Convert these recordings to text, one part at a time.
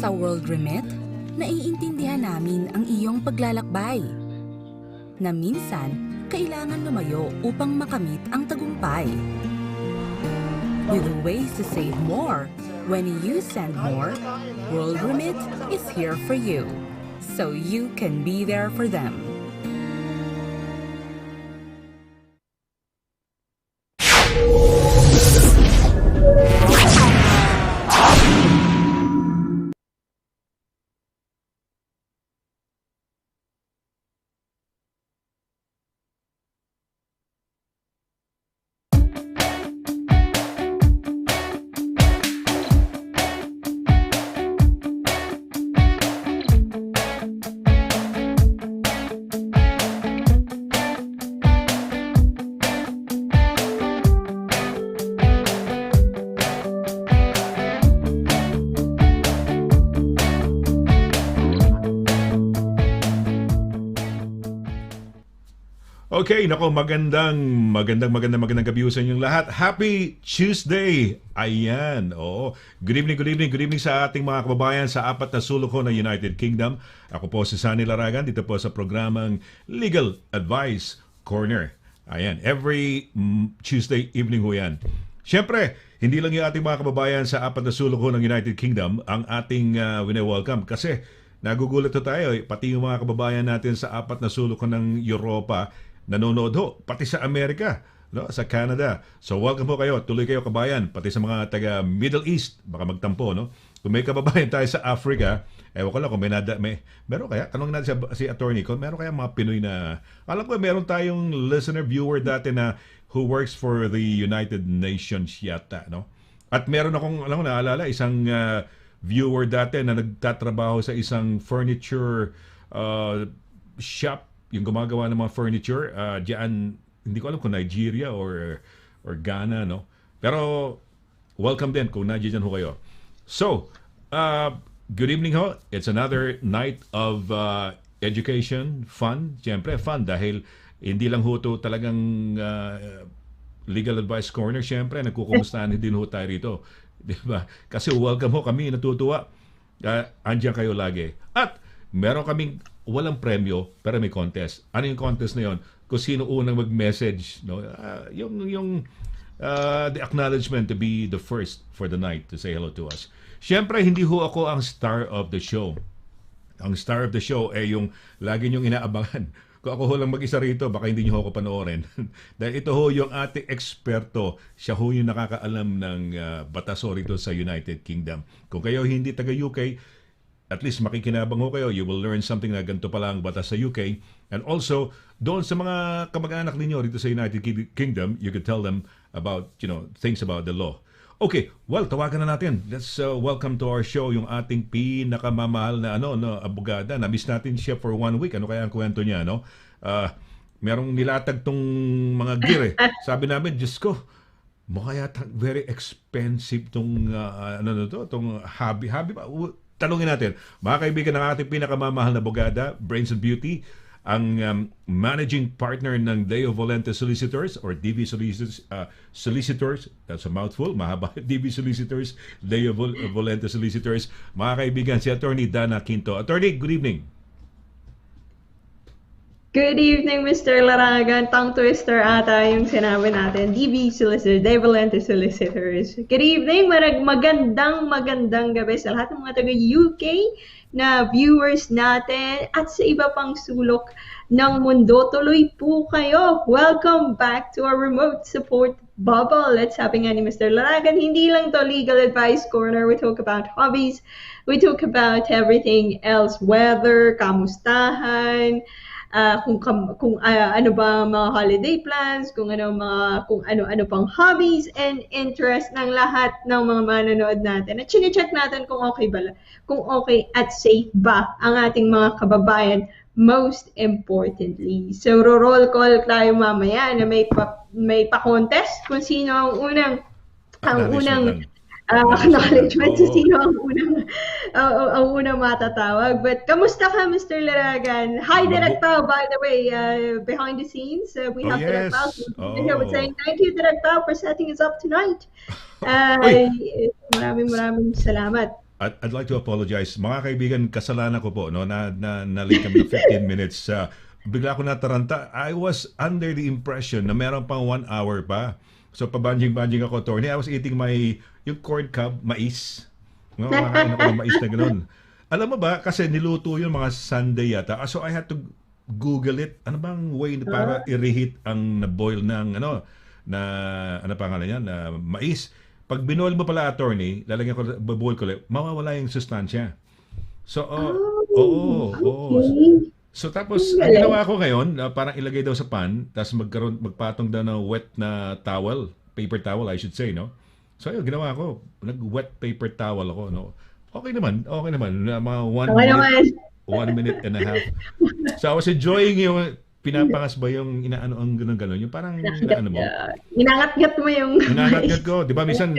Sa World Remit, naiintindihan namin ang iyong paglalakbay. Na minsan, kailangan lumayo upang makamit ang tagumpay. With ways to save more, when you send more, World Remit is here for you, so you can be there for them. Okay, nako, magandang gabi sa inyong lahat. Happy Tuesday! Ayan, oo. Good evening sa ating mga kababayan sa apat na sulok ng United Kingdom. Ako po si SONNY Laragan, dito po sa programang Legal Advice Corner. Ayan, every Tuesday evening ho yan. Siyempre, hindi lang yung ating mga kababayan sa apat na sulok ng United Kingdom ang ating wine-welcome. Kasi nagugulat ho tayo, pati yung mga kababayan natin sa apat na sulok ng Europa, nanonood ho, pati sa Amerika, no? Sa Canada. So welcome po kayo, tuloy kayo kabayan, pati sa mga taga Middle East, baka magtampo, no? Kung may kababayan tayo sa Africa, ewan ko lang kung meron kaya, tanongin natin si attorney, kung meron kaya mga Pinoy na, alam ko meron tayong listener, viewer dati na who works for the United Nations yata, no? At meron akong, naalala, isang viewer dati na nagtatrabaho sa isang furniture shop, yung gumagawa ng mga furniture diyan, hindi ko alam kung Nigeria or Ghana, no? Pero welcome din kung nandiyan ho kayo. So, good evening ho. It's another night of education, fun. Siyempre, fun dahil hindi lang ho to talagang Legal Advice Corner. Siyempre, nagkukumustahan din ho tayo rito. Diba? Kasi welcome ho kami, natutuwa. Andiyan kayo lagi. At meron kaming walang premyo pero may contest. Ano yung contest na yon? Kung sino unang mag-message, no? The acknowledgement to be the first for the night to say hello to us. Siyempre, hindi ho ako ang star of the show. Ang star of the show ay yung lagi niyong inaabangan. Kung ako ho lang mag-isa rito, baka hindi niyo ako panoorin. Dahil ito ho yung ating eksperto. Siya ho yung nakakaalam ng batas ho rito sa United Kingdom. Kung kayo hindi taga-UK, at least makikinabang ho kayo. You will learn something na ganito pala ang batas sa UK. And also, doon sa mga kamag-anak ninyo dito sa United Kingdom, you could tell them about, things about the law. Okay, well, tawagan na natin. Let's welcome to our show yung ating pinakamamahal na abogada. Na-miss natin siya for 1 week. Ano kaya ang kwento niya, no? Merong nilatag tong mga gear eh. Sabi namin, Diyos ko, mukha yata very expensive tong tong hobby ba? Tanungin natin, mga kaibigan, ng ating pinakamamahal na abogada, Brains and Beauty, ang managing partner ng Deo Volente Solicitors or DV Solicitors, that's a mouthful, mahaba, DV Solicitors, Deo Volente Solicitors. Mga kaibigan, si Attorney DANNA Quinto. Attorney, good evening. Good evening, Mr. Laragan. Tongue twister ata yung sinabi natin. DV Solicitors, De Volente Solicitors. Good evening, magandang gabi sa lahat ng mga taga-UK na viewers natin at sa iba pang sulok ng mundo. Tuloy po kayo. Welcome back to our remote support bubble. Let's happy nga ni Mr. Laragan. Hindi lang to Legal Advice Corner. We talk about hobbies. We talk about everything else. Weather, kamustahan, kung ano ba mga holiday plans, kung ano pang hobbies and interest ng lahat ng mga manonood natin. At chine-check natin kung okay at safe ba ang ating mga kababayan, most importantly. So roll call tayo mamaya na may pa-contest kung sino ang unang acknowledgement sa sino ang unang matatawag. But kamusta ka, Mr. Laragan? Hi, Direk Pao, by the way, behind the scenes, we have Direk Pao here with saying thank you, Direk Pao, for setting us up tonight. Maraming salamat. I'd like to apologize. Mga kaibigan, kasalanan ko po, no, na late kami ng 15 minutes. Bigla ko nataranta. I was under the impression na meron pang 1 hour pa. So, pabanjing-banjing ako, Tony. I was eating yung corn cob, mais. No, kumakain ako ng mais na ganun. Alam mo ba, kasi niluto yun mga Sunday yata. So, I had to Google it. Ano bang way para i-reheat ang na-boil ng, ano pangalan yan, na mais. Pag binoil mo pala, attorney, lalagyan ko, baboil ko ulit, mawawala yung sustansya. So, Okay. So, tapos, ang ginawa ko ngayon, parang ilagay daw sa pan, tapos magpatong daw ng wet na towel, paper towel, I should say, no? So, yun, ginawa ko. Nag-wet paper towel ako, no? Okay naman. Mga 1 minute and a half. So, I was enjoying yung pinapangas ba yung inaano ang gano'n. Yung parang inaano mo. Inangat-ngat mo yung Inangat-ngat ko. Di ba, minsan,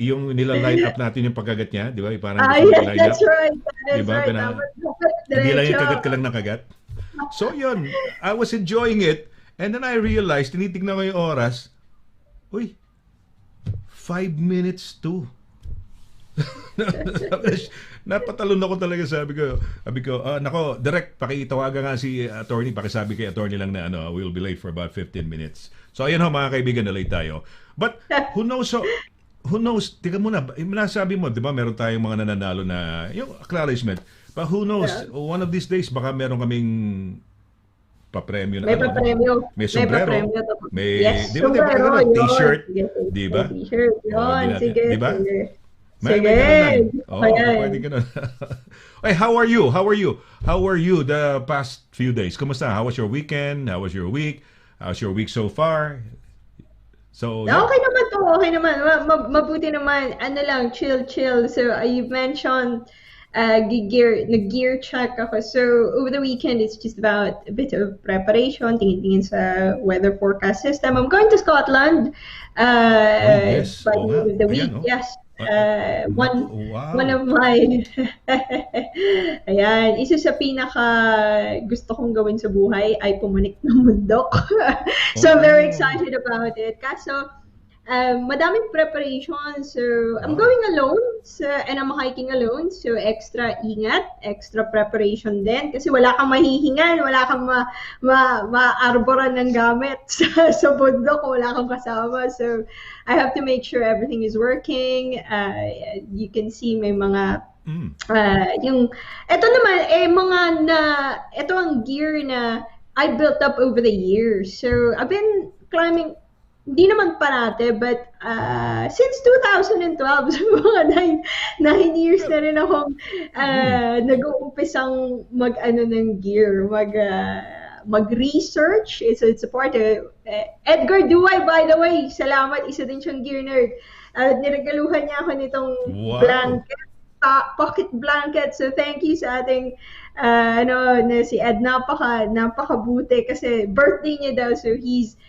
yung nila-line up natin yung pagkagat niya. Di ba? Parang yes, line that's up. right. That is Diba? right. Hindi lang yung kagat ka lang ng kagat. So, yun. I was enjoying it. And then I realized, tinitignan ko yung oras. Uy, 5 minutes to. Napatalon ako talaga, sabi ko, nako, direct, pakitawagan nga si attorney, pakisabi kay attorney lang na we'll be late for about 15 minutes. So, ayan ho, mga kaibigan, na late tayo. But, who knows, tika muna, nasabi mo, di ba, meron tayong mga nananalo na, yung acknowledgement, but who knows, one of these days, baka meron kaming papremyo na may papremyo. May sombrero. May yes, di ba, sombrero, t-shirt. Di ba? T-shirt, yun. Sige. Di ba? Sige. Pwede ka na. Hey, how are you? How are you the past few days? Kumusta? How was your weekend? How was your week? How's your week so far? So, yeah. Okay naman to. Okay naman. Mabuti naman. Ano lang, chill. So, you mentioned nag-gear check ako. So, over the weekend, it's just about a bit of preparation, tingin-tingin sa weather forecast system. I'm going to Scotland yes. by the end of the week. Ayan, yes. Wow. One of my ayan, isa sa pinaka gusto kong gawin sa buhay ay pumunik ng bundok. So I'm very excited about it. Kaso madaming preparation. So I'm going alone, and I'm hiking alone. So extra ingat, extra preparation din kasi wala kang mahihingan, wala kang ma-arboran ng gamit sa bundok, wala kang kasama. So I have to make sure everything is working. You can see may mga yung ito naman ito ang gear na I built up over the years. So I've been climbing, hindi naman parate, but since 2012, so mga 9 years na rin akong nag-uumpisang ng gear, mag-research. It's a part of Edgar Duay, by the way. Salamat, isa din siyang gear nerd. Niregaluhan niya ako nitong blanket, pocket blanket. So thank you sa ating si Ed, napakabuti kasi birthday niya daw. So he's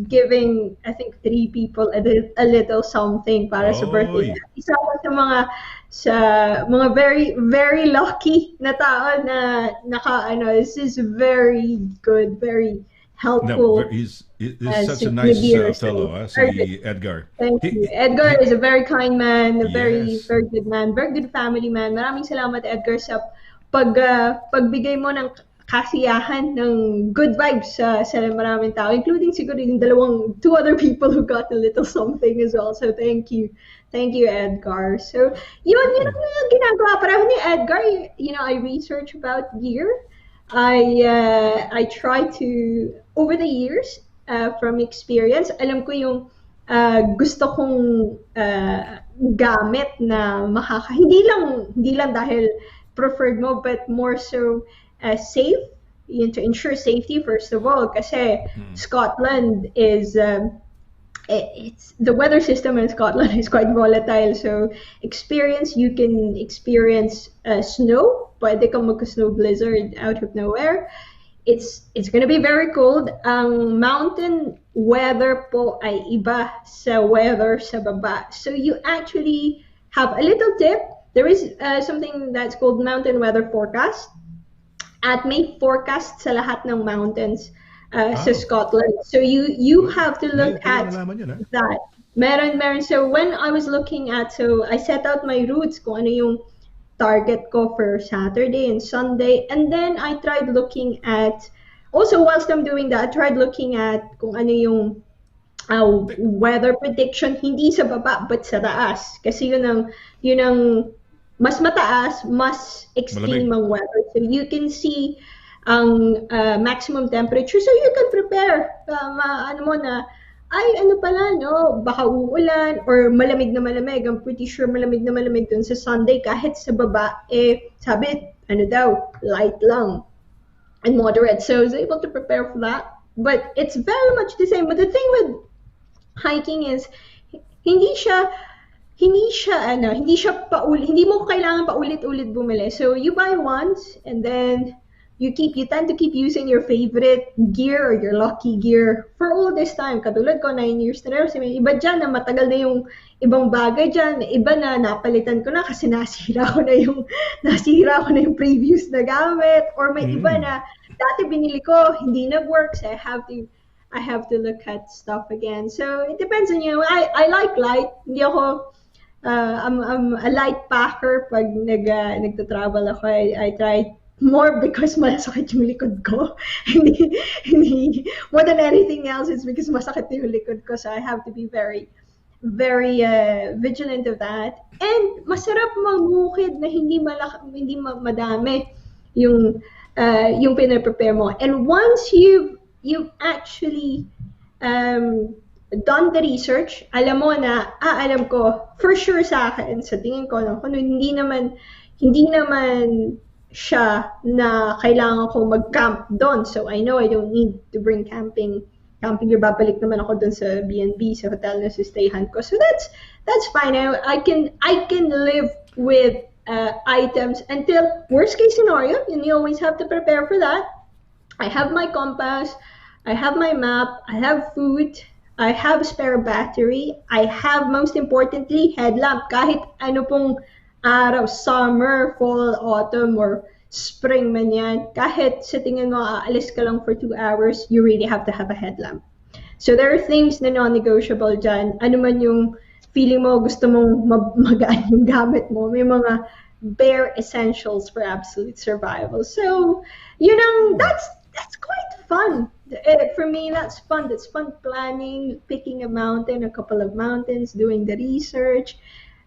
giving, I think, 3 people a little something para sa birthday. Isa ko sa mga very, very lucky na tao na this is very good, very helpful. No, he's such a nice fellow, si Edgar. Thank you. Edgar is a very kind man, a very good man, very good family man. Maraming salamat, Edgar, sa pagbigay mo ng kasiyahan, ng good vibes sa maraming tao, including siguro yung 2 other people who got a little something as well. So thank you, Edgar. So yun ang ginagawa para ni Edgar. I research about gear. I try to, over the years, from experience, alam ko yung gusto kong gamit na hindi lang dahil preferred mo, but more so safe, to ensure safety first of all, kasi Scotland is it's the weather system in Scotland is quite volatile. So you can experience snow, pwede kang magka-snow blizzard out of nowhere. It's gonna be very cold. Ang mountain weather po ay iba sa weather sa baba. So you actually have a little tip. There is something that's called mountain weather forecast. At may forecast sa lahat ng mountains sa Scotland. So you have to look at that. Meron. So when I was looking at, so I set out my routes kung ano yung target ko for Saturday and Sunday. And then I tried looking at, also whilst I'm doing that, I tried looking at kung ano yung weather prediction, hindi sa baba, but sa taas. Kasi yun ang mas mataas, mas extreme Malamig. ang weather. So you can see ang maximum temperature. So you can prepare. Ano mo na, ay ano pala, no, baka uulan or malamig na malamig. I'm pretty sure malamig na malamig dun sa Sunday kahit sa baba, sabi, ano daw, light lang and moderate. So I was able to prepare for that. But it's very much the same. But the thing with hiking is hindi siya hindi mo kailangan paulit-ulit bumili. So you buy once and then you tend to keep using your favorite gear or your lucky gear for all this time. Katulad ko, 9 years na rin. Kasi may iba dyan na matagal na yung ibang bagay dyan. May iba na napalitan ko na kasi nasira ko na yung previous na gamit. Or may iba na dati binili ko, hindi nag-work. So I have to look at stuff again. So it depends on you. I like light. Hindi ako I'm a light packer pag nagta-travel ako. I try more because masakit yung likod ko. hindi more than anything else, it's because masakit yung likod ko. So I have to be very very vigilant of that. And masarap mamukid na hindi madami yung pinaprepare mo. And once you've actually done the research, alam mo na, alam ko, for sure sa akin, sa tingin ko, no, kung hindi naman siya na kailangan ko mag-camp doon. So I know I don't need to bring camping gear. Babalik naman ako doon sa B&B, sa hotel na stayhan ko. So that's fine. I can live with items until worst case scenario, and you always have to prepare for that. I have my compass, I have my map, I have food, I have spare battery, I have, most importantly, headlamp. Kahit ano pong araw, summer, fall, autumn, or spring man yan, kahit sa tingin mo aalis ka lang for 2 hours, you really have to have a headlamp. So there are things na non-negotiable dyan. Ano man yung feeling mo, gusto mong magaan yung gamit mo, may mga bare essentials for absolute survival. So, that's quite fun. For me, that's fun. That's fun planning, picking a couple of mountains, doing the research,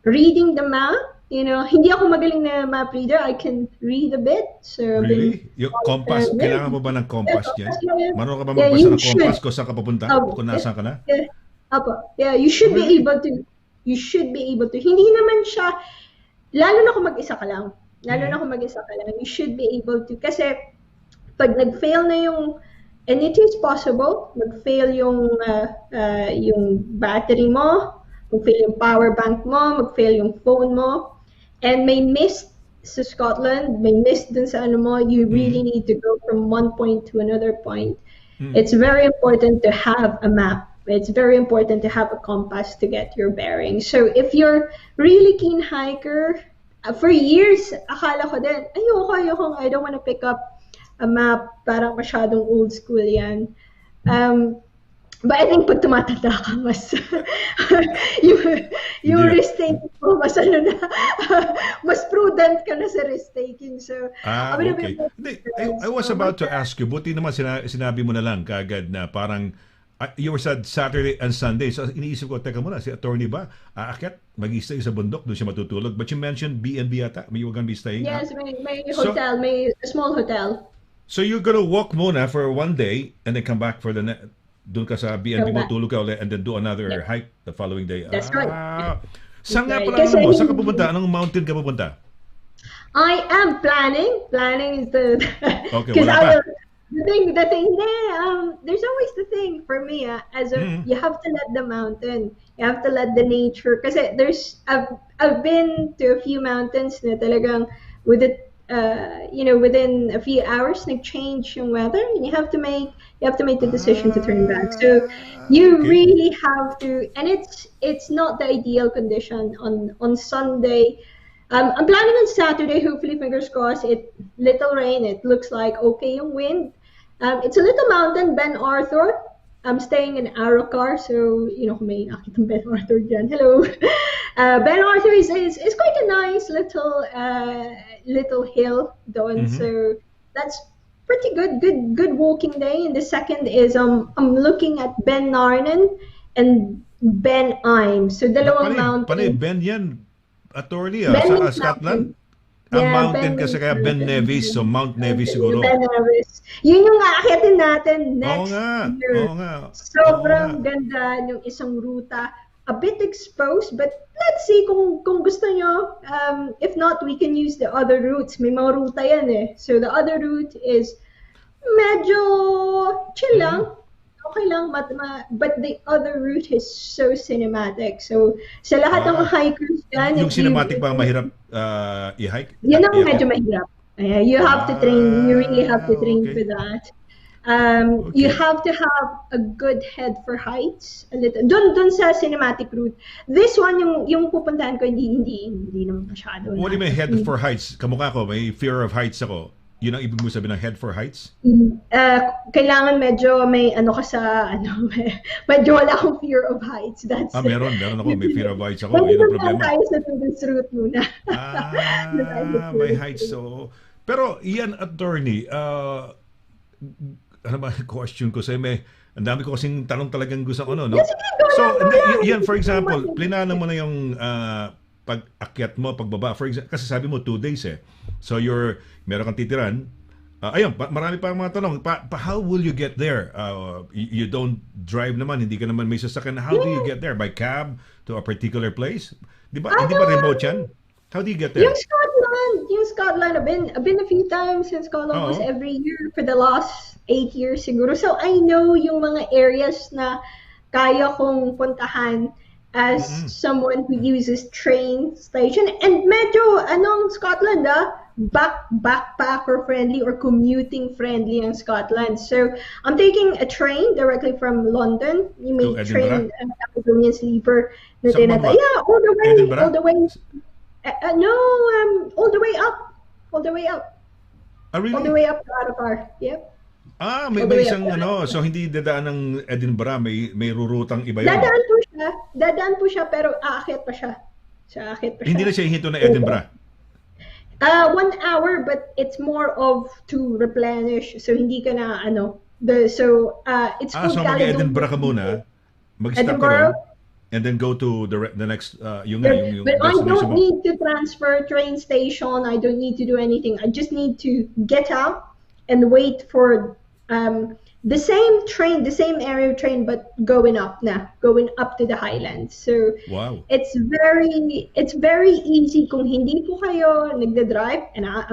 reading the map. Hindi ako magaling na map reader. I can read a bit. So Really? Yung compass, kailangan mo ba ng compass dyan? Marunong ka ba Yeah, magbasa you ng compass should. kung saan ka papunta? Kung nasaan ka na? Yeah. Apo. Yeah, you should be able to. You should be able to. Hindi naman siya, lalo na kung mag-isa ka lang. You should be able to. Kasi pag nag-fail na yung, and it is possible, mag-fail yung battery mo, mag-fail yung power bank mo, mag-fail yung phone mo, and may miss sa Scotland, may miss dun sa ano mo, you really need to go from one point to another point. It's very important to have a map. It's very important to have a compass to get your bearings. So if you're really keen hiker, for years, akala ko din, ayoko, I don't want to pick up a map, parang masyadong old school yan. But I think pag tumatanda ka, mas yung risk taking mo, mas prudent ka na sa risk taking. So, Okay. I was about to ask you, buti naman sinabi mo na lang kagad na parang you were said Saturday and Sunday. So iniisip ko, teka muna, si attorney ba aakyat, mag-stay sa bundok, doon siya matutulog? But you mentioned B&B yata, you were gonna be staying? Yes, may hotel, may small hotel. So you're gonna walk muna for one day and then come back for doon ka sa B&B mo, tulog ka ulit, and then do another hike the following day. That's right. Saan nga Right. pala ano mo? Saan ka pupunta? Anong mountain ka pupunta? I am planning. Planning is the Okay, because wala pa. the thing. There's always the thing for me. You have to let the mountain. You have to let the nature. Kasi I've been to a few mountains na talagang with it. Within a few hours, nag-change yung weather, and you have to make the decision to turn back. So you really have to, and it's not the ideal condition on Sunday. I'm planning on Saturday. Hopefully, fingers crossed. Little rain. It looks like okay yung wind. It's a little mountain, Ben Arthur. I'm staying in Aracar, so kung may nakita ng Ben Arthur dyan. Hello. Ben Arthur is quite a nice little hill doon. Mhm. So that's pretty good walking day. And the second is I'm looking at Ben Narnan and Ben Im. So dalawang Panay mountain. Ben yan, attorney Ben sa means Scotland. mountain. Ang Yeah, mountain Ben kasi means kaya Ben mountain. Nevis, so Mount Nevis siguro. Ben Nevis. Yun yung aakyatin natin Oo next nga, year. oo nga. Sobrang ganda ng isang ruta. A bit exposed, but let's see kung gusto nyo. If not, we can use the other routes. May mga ruta yan eh. So the other route is medyo chill lang. Okay lang, but the other route is so cinematic. So, sa lahat ng hikers dyan, Yung cinematic ba mahirap i-hike? yun ang I-akyat? medyo mahirap. You have to train. You really have to train for that. You have to have a good head for heights. A little. Dun sa cinematic route. This one, yung pupuntahan ko, hindi naman masyado. What do you mean head for heights? Kamukha ko, may fear of heights ako. Yun ang ibig mo sabihin ng head for heights? Kailangan medyo may ka sa, medyo wala akong fear of heights. That's Meron ako, may fear of heights ako. But Yun ang punta problema. tayo sa this route muna. May heights. So, pero yan, attorney, ano ba question ko sa'yo? Ang dami ko kasing tanong talagang gusto ko, no? Yes, sige, go So, lang. yan, for example, plinano mo na yung pag-akyat mo, pagbaba. For example, kasi sabi mo 2 days eh. So, meron kang titiran. Ayun, marami pa mga tanong. How will you get there? You don't drive naman, hindi ka naman may sasakyan. How do you get there? By cab to a particular place? Di ba? Hindi ba remote yan? How do you get there? Yung Scotland, I've been a few times in Scotland, almost every year for the last 8 years siguro. So I know yung mga areas na kaya kong puntahan as someone who uses train station. And medyo, Scotland, backpacker friendly or commuting friendly in Scotland. So I'm taking a train directly from London. You may train Caledonian Sleeper. Yeah, all the way. Edinburgh? All the way. No, all the way up. All the way up. Really? All the way up to Aracar. Yep. May isang so hindi dadaan ng Edinburgh, may rurutang iba yan. Dadaan po siya, pero aakyat pa siya. Hindi na siya hinto na Edinburgh. 1 hour, but it's more of to replenish. So hindi ka na it's called So mag-Edinburgh ka muna, mag-stop ka ron, and then go to the next yung but I destination don't mo. need to transfer train station. I don't need to do anything. I just need to get out and wait for the same train, the same area train, but going up to the Highlands. So wow, it's very easy kung hindi po kayo nagda-drive, and I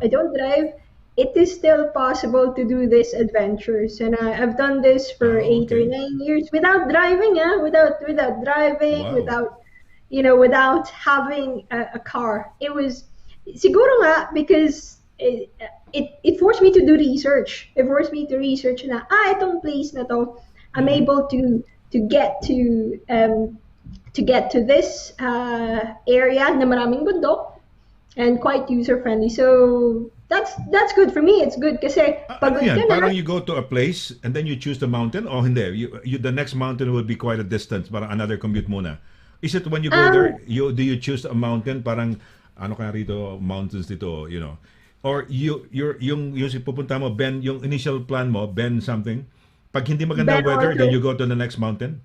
don't drive. It is still possible to do this adventures, and I've done this for 8 or 9 years without driving, without driving, wow. without having a car. It was siguro nga because it forced me to do research. It forced me to research na itong place na to, I'm able to get to this area na maraming bundok and quite user friendly. So that's good for me. It's good kasi pagod ka na. Parang you go to a place and then you choose the mountain, o hindi? The next mountain would be quite a distance, parang another commute muna. Is it when you go there, do you choose a mountain, parang ano kaya rito, mountains dito, or yung pupunta mo, Ben, yung initial plan mo, Ben something, pag hindi maganda weather, then you go to the next mountain?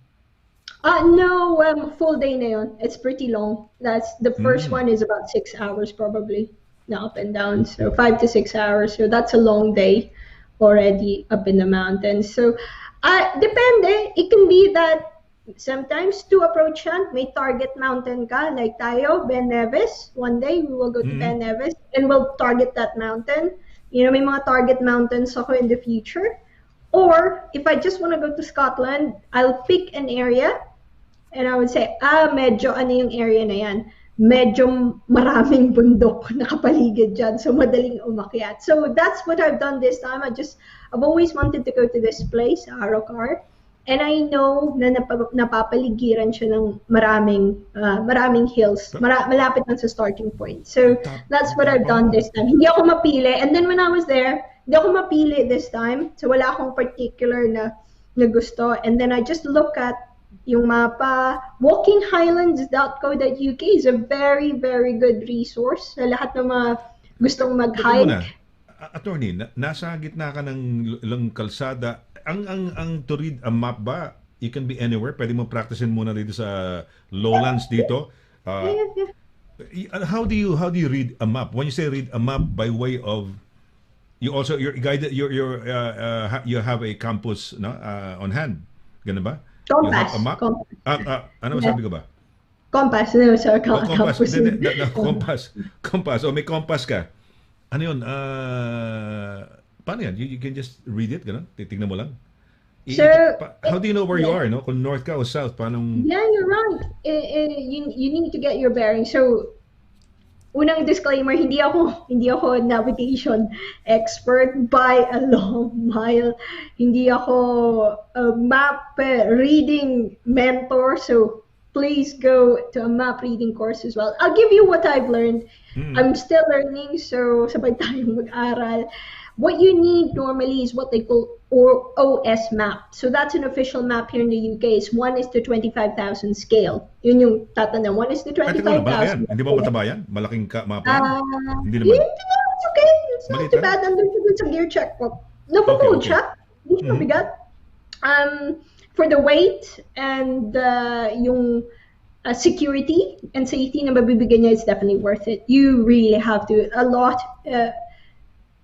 No, full day na yun. It's pretty long. That's the first one is about 6 hours probably, na up and down. So 5 to 6 hours. So that's a long day already up in the mountains. So depende. It can be that sometimes to approach yan, may target mountain ka. Like tayo, Ben Nevis. One day we will go to Ben Nevis and we'll target that mountain. May mga target mountains ako in the future. Or if I just want to go to Scotland, I'll pick an area and I would say, medyo yung area na yan. Medyo maraming bundok nakapaligid dyan, so madaling umakyat. So that's what I've done this time. I've always wanted to go to this place, Aracar, and I know na napapaligiran siya ng maraming hills, malapit lang sa starting point. So that's what I've done this time. Hindi ako mapili, and then when I was there, hindi ako mapili this time. So wala akong particular na na gusto. And then I just look at yung mapa. Walkinghighlands.co.uk is a very, very good resource sa lahat ng mga gustong Teka muna, mag-hike. attorney, nasa gitna ka ng kalsada. Ang to read a map ba, you can be anywhere? Pwede mo practicein muna dito sa lowlands dito. Yeah. How do you read a map? When you say read a map, by way of you also you're guided you have a compass on hand. Ganun ba? You have Compass. a map? Compass. Ano Yeah. sabi ko ba? Compass. No, sorry, Oh, compass. campus. Compass. Compass. O may compass ka. Ano yun? Paano yan? You can just read it, gano'n? Titignan mo lang. So, How do you know where you are, no? Kung north ka o south, paano? yeah, you're right. You need to get your bearings. So, unang disclaimer, hindi ako navigation expert by a long mile. Hindi ako a map reading mentor. So, please go to a map reading course as well. I'll give you what I've learned. I'm still learning, so sabay tayong mag-aral. What you need normally is what they call OS map. So that's an official map here in the UK. It's 1:25,000 scale. Yun yung tatanong. 1:25,000. Malaki yan. Hindi ba mataba yan? Malaking mapa yan? Hindi naman. It's okay. It's not Maliit too lang? bad. Andun siya dun sa gear check ko. Napapold Okay. siya. Hindi siya mabigat. For the weight and yung security and safety na mabibigyan niya, it's definitely worth it. You really have to.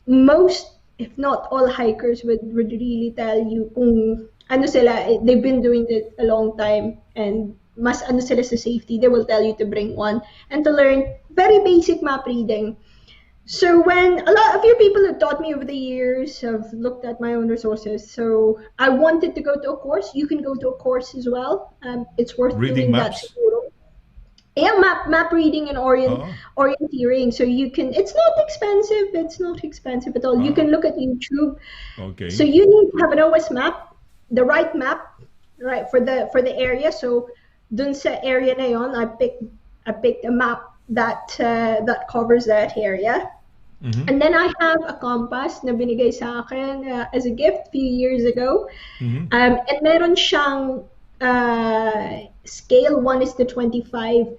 Most, if not all hikers would really tell you kung ano sila, they've been doing it a long time and mas ano sila sa safety, they will tell you to bring one and to learn very basic map reading. So when a few people have taught me over the years, have looked at my own resources. So I wanted to go to a course. You can go to a course as well. It's worth Reading doing maps? that. Yeah, map reading and orienteering. So you can. It's not expensive. It's not expensive at all. You can look at YouTube. Okay. So you need to have an OS map, the right map, right for the area. So dun sa area na yon, I picked a map that covers that area. And then I have a compass na binigay sa akin as a gift a few years ago. And meron siyang scale 1:25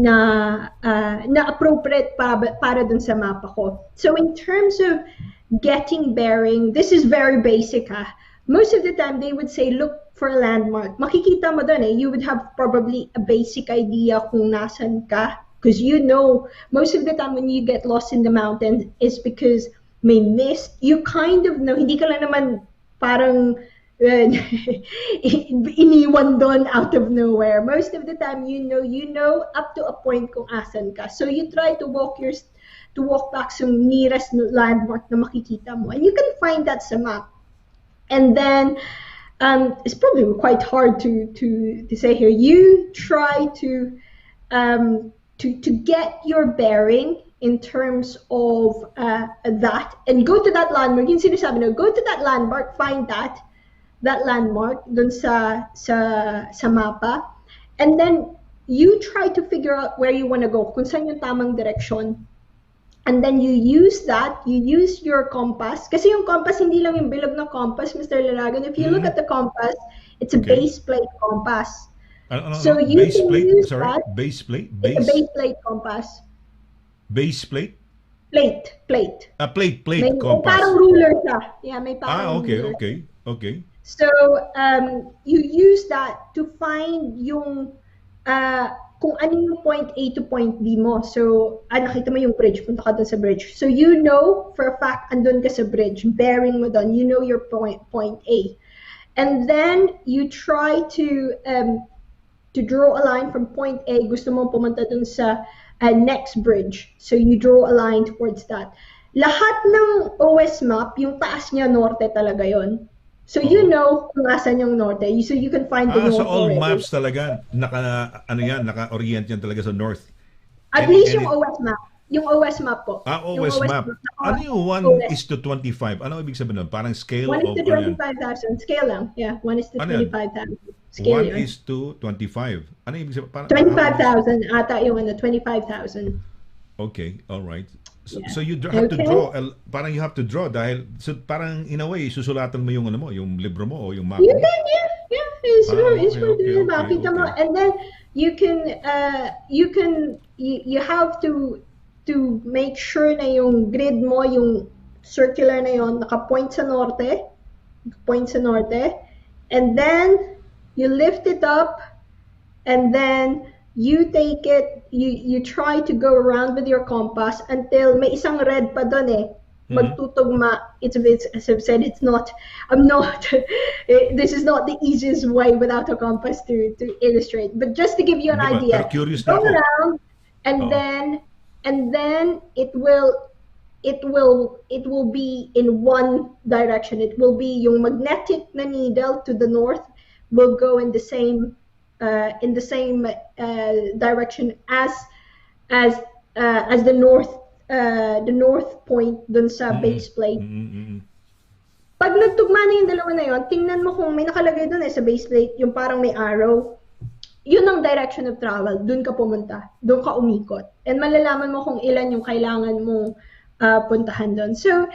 na appropriate para dun sa mapa ko. So in terms of getting bearing, this is very basic ha. Most of the time they would say look for a landmark. Makikita mo dun you would have probably a basic idea kung nasan ka. Because you know, most of the time when you get lost in the mountains is because may mist. You kind of know, hindi ka lang naman parang iniwan doon out of nowhere. Most of the time, you know up to a point kung asan ka. So you try to walk back sa nearest landmark na makikita mo. And you can find that sa map. And then, it's probably quite hard to say here. You try to get your bearing in terms of that and go to that landmark. Yung sinasabi na, go to that landmark, find that landmark dun sa mapa, and then you try to figure out where you want to go, kung saan yung tamang direction. And then you use your compass. Kasi yung compass, hindi lang yung bilog na compass, Mr. Laragan. If you look at the compass, it's a base plate compass. So you base can plate? use Sorry, that. base plate? It's a base plate compass. Base plate? Plate. Plate May compass. parang ruler siya. Yeah, may parang ruler. Okay. So you use that to find yung kung ano yung point A to point B mo. So nakita mo yung bridge, punta ka dun sa bridge. So you know for a fact andun ka sa bridge, bearing mo dun, you know your point A. And then you try to draw a line from point A, gusto mong pumunta dun sa next bridge. So you draw a line towards that. Lahat ng OS map, yung taas niya norte talaga yon. So you know kung asan yung norte. So you can find the north. So all already. maps talaga, naka-orient yan talaga sa north. At least yung OS map. Yung OS map po. OS map. Ano yung 1:25? Ano ibig sabihin nun? Parang scale 1:25,000. Scale lang. Yeah, 1:25,000. Scale 1:25. Ano ibig sabihin? 25,000 ata yung 25,000. Okay, all right. So, Yeah. so you have to Okay. draw, parang you have to draw dahil so parang in a way susulatan mo yung ano mo, yung libro mo o yung mapa You mo. can, yeah, it's Okay, for okay, the okay, makita mo, okay. and then you have to make sure na yung grid mo, yung circular na yon, naka-point sa norte, and then you lift it up, and then you take it, you try to go around with your compass until may isang red pa doon eh. Mhm. Magtutugma. It's as I've said, I'm not, this is not the easiest way without a compass to illustrate. But just to give you an Hindi ba? Pero idea, curious go na ako. around, and Oo. then it will be in one direction. It will be yung magnetic na needle to the north will go in the same direction as the north point dun sa Mm-mm. base plate. Mm-mm. Pag nagtugma na yung dalawa na yon, tingnan mo kung may nakalagay dun sa base plate, yung parang may arrow. Yun ang direction of travel. Dun ka pumunta. Dun ka umikot. And malalaman mo kung ilan yung kailangan mong puntahan dun. So,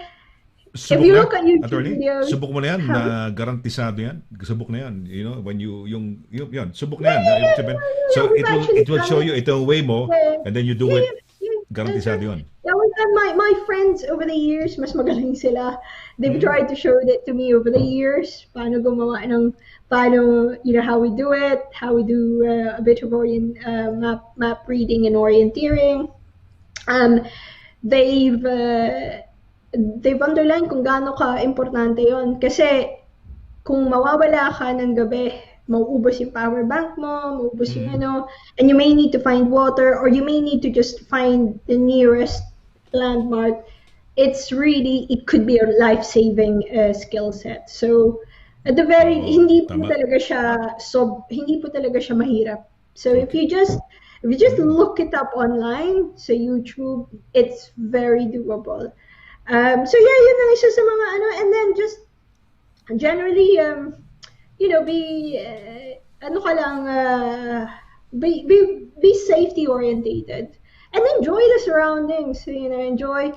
if Subok you na, look at YouTube attorney? videos, Subok mo na yan, huh? na garantisado yan. Subok na yan. You know, when yun, subok na Yeah, yan. yeah, Ibig yeah, sabihin, yeah, so yeah. We've actually it will done show it. you, ito ang way mo, Yeah, and then you do yeah, it. yeah, that's Garantisado right. yun. Yeah, and my friends over the years, mas magaling sila. They've Mm. tried to show that to me over the years. Paano, how we do it, how we do a bit of map reading and orienteering. Um, they've underlined kung gaano ka importante yon. Kasi kung mawawala ka ng gabi, mauubos yung power bank mo, mauubos yung Mm. and you may need to find water, or you may need to just find the nearest landmark. It could be a life-saving skill set. So, at the very, Oo, tama. hindi po talaga siya mahirap. So, if Okay. you just Mm. look it up online sa YouTube, it's very doable. So yeah, yun ang isa sa mga and then just generally, be, ano ka lang, be safety orientated. And enjoy the surroundings, enjoy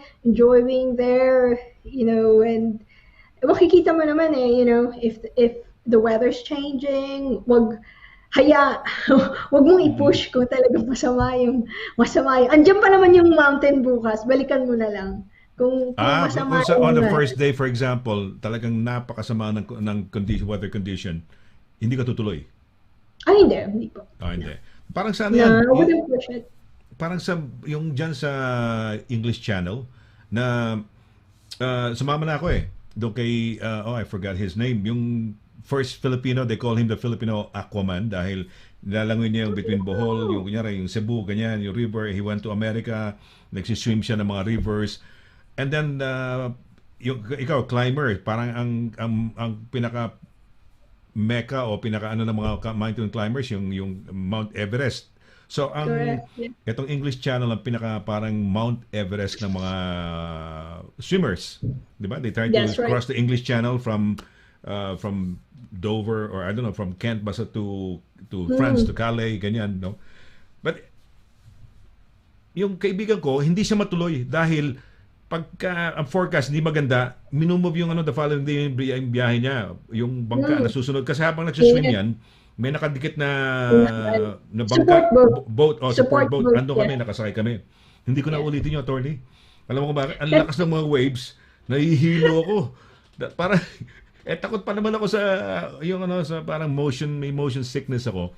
being there, and makikita mo naman if the weather's changing, wag mong Mm. i-push kung talagang masama yung, andiyan pa naman yung mountain bukas, balikan mo na lang. Kung masama On yung, the first day, for example, talagang napakasama ng condition, weather condition, hindi ka tutuloy. hindi po. Hindi. Parang sa ano No, yan, I wouldn't push it. parang sa yung dyan sa English channel na sumama na ako eh. Doon kay I forgot his name. Yung first Filipino, they call him the Filipino Aquaman dahil nilalangoy niya yung between Bohol, yung kunyari yung Cebu, ganyan, yung river. He went to America, nagsiswim siya ng mga rivers. And then ikaw climber, parang ang pinaka mecca o pinaka ng mga mountain climbers yung Mount Everest. So Correct. Yeah. itong English channel ang pinaka parang Mount Everest ng mga swimmers, 'di ba? They try to That's right. cross the English Channel from Dover or I don't know from Kent basta to France to Calais ganyan, no? But yung kaibigan ko hindi siya matuloy dahil pagka ang forecast hindi maganda, minumove yung the following day yung biyahe niya, yung bangka na susunod kasi habang nagsiswim Yeah. yan, may nakadikit na Support bangka, boat. boat o support boat. Andun yeah. kami, nakasakay kami. Hindi ko na Yeah. ulitin yung attorney. Alam mo kung bakit? Ang lakas ng mga waves, nahihilo ako. Parang, takot pa naman ako sa, sa parang may motion sickness ako.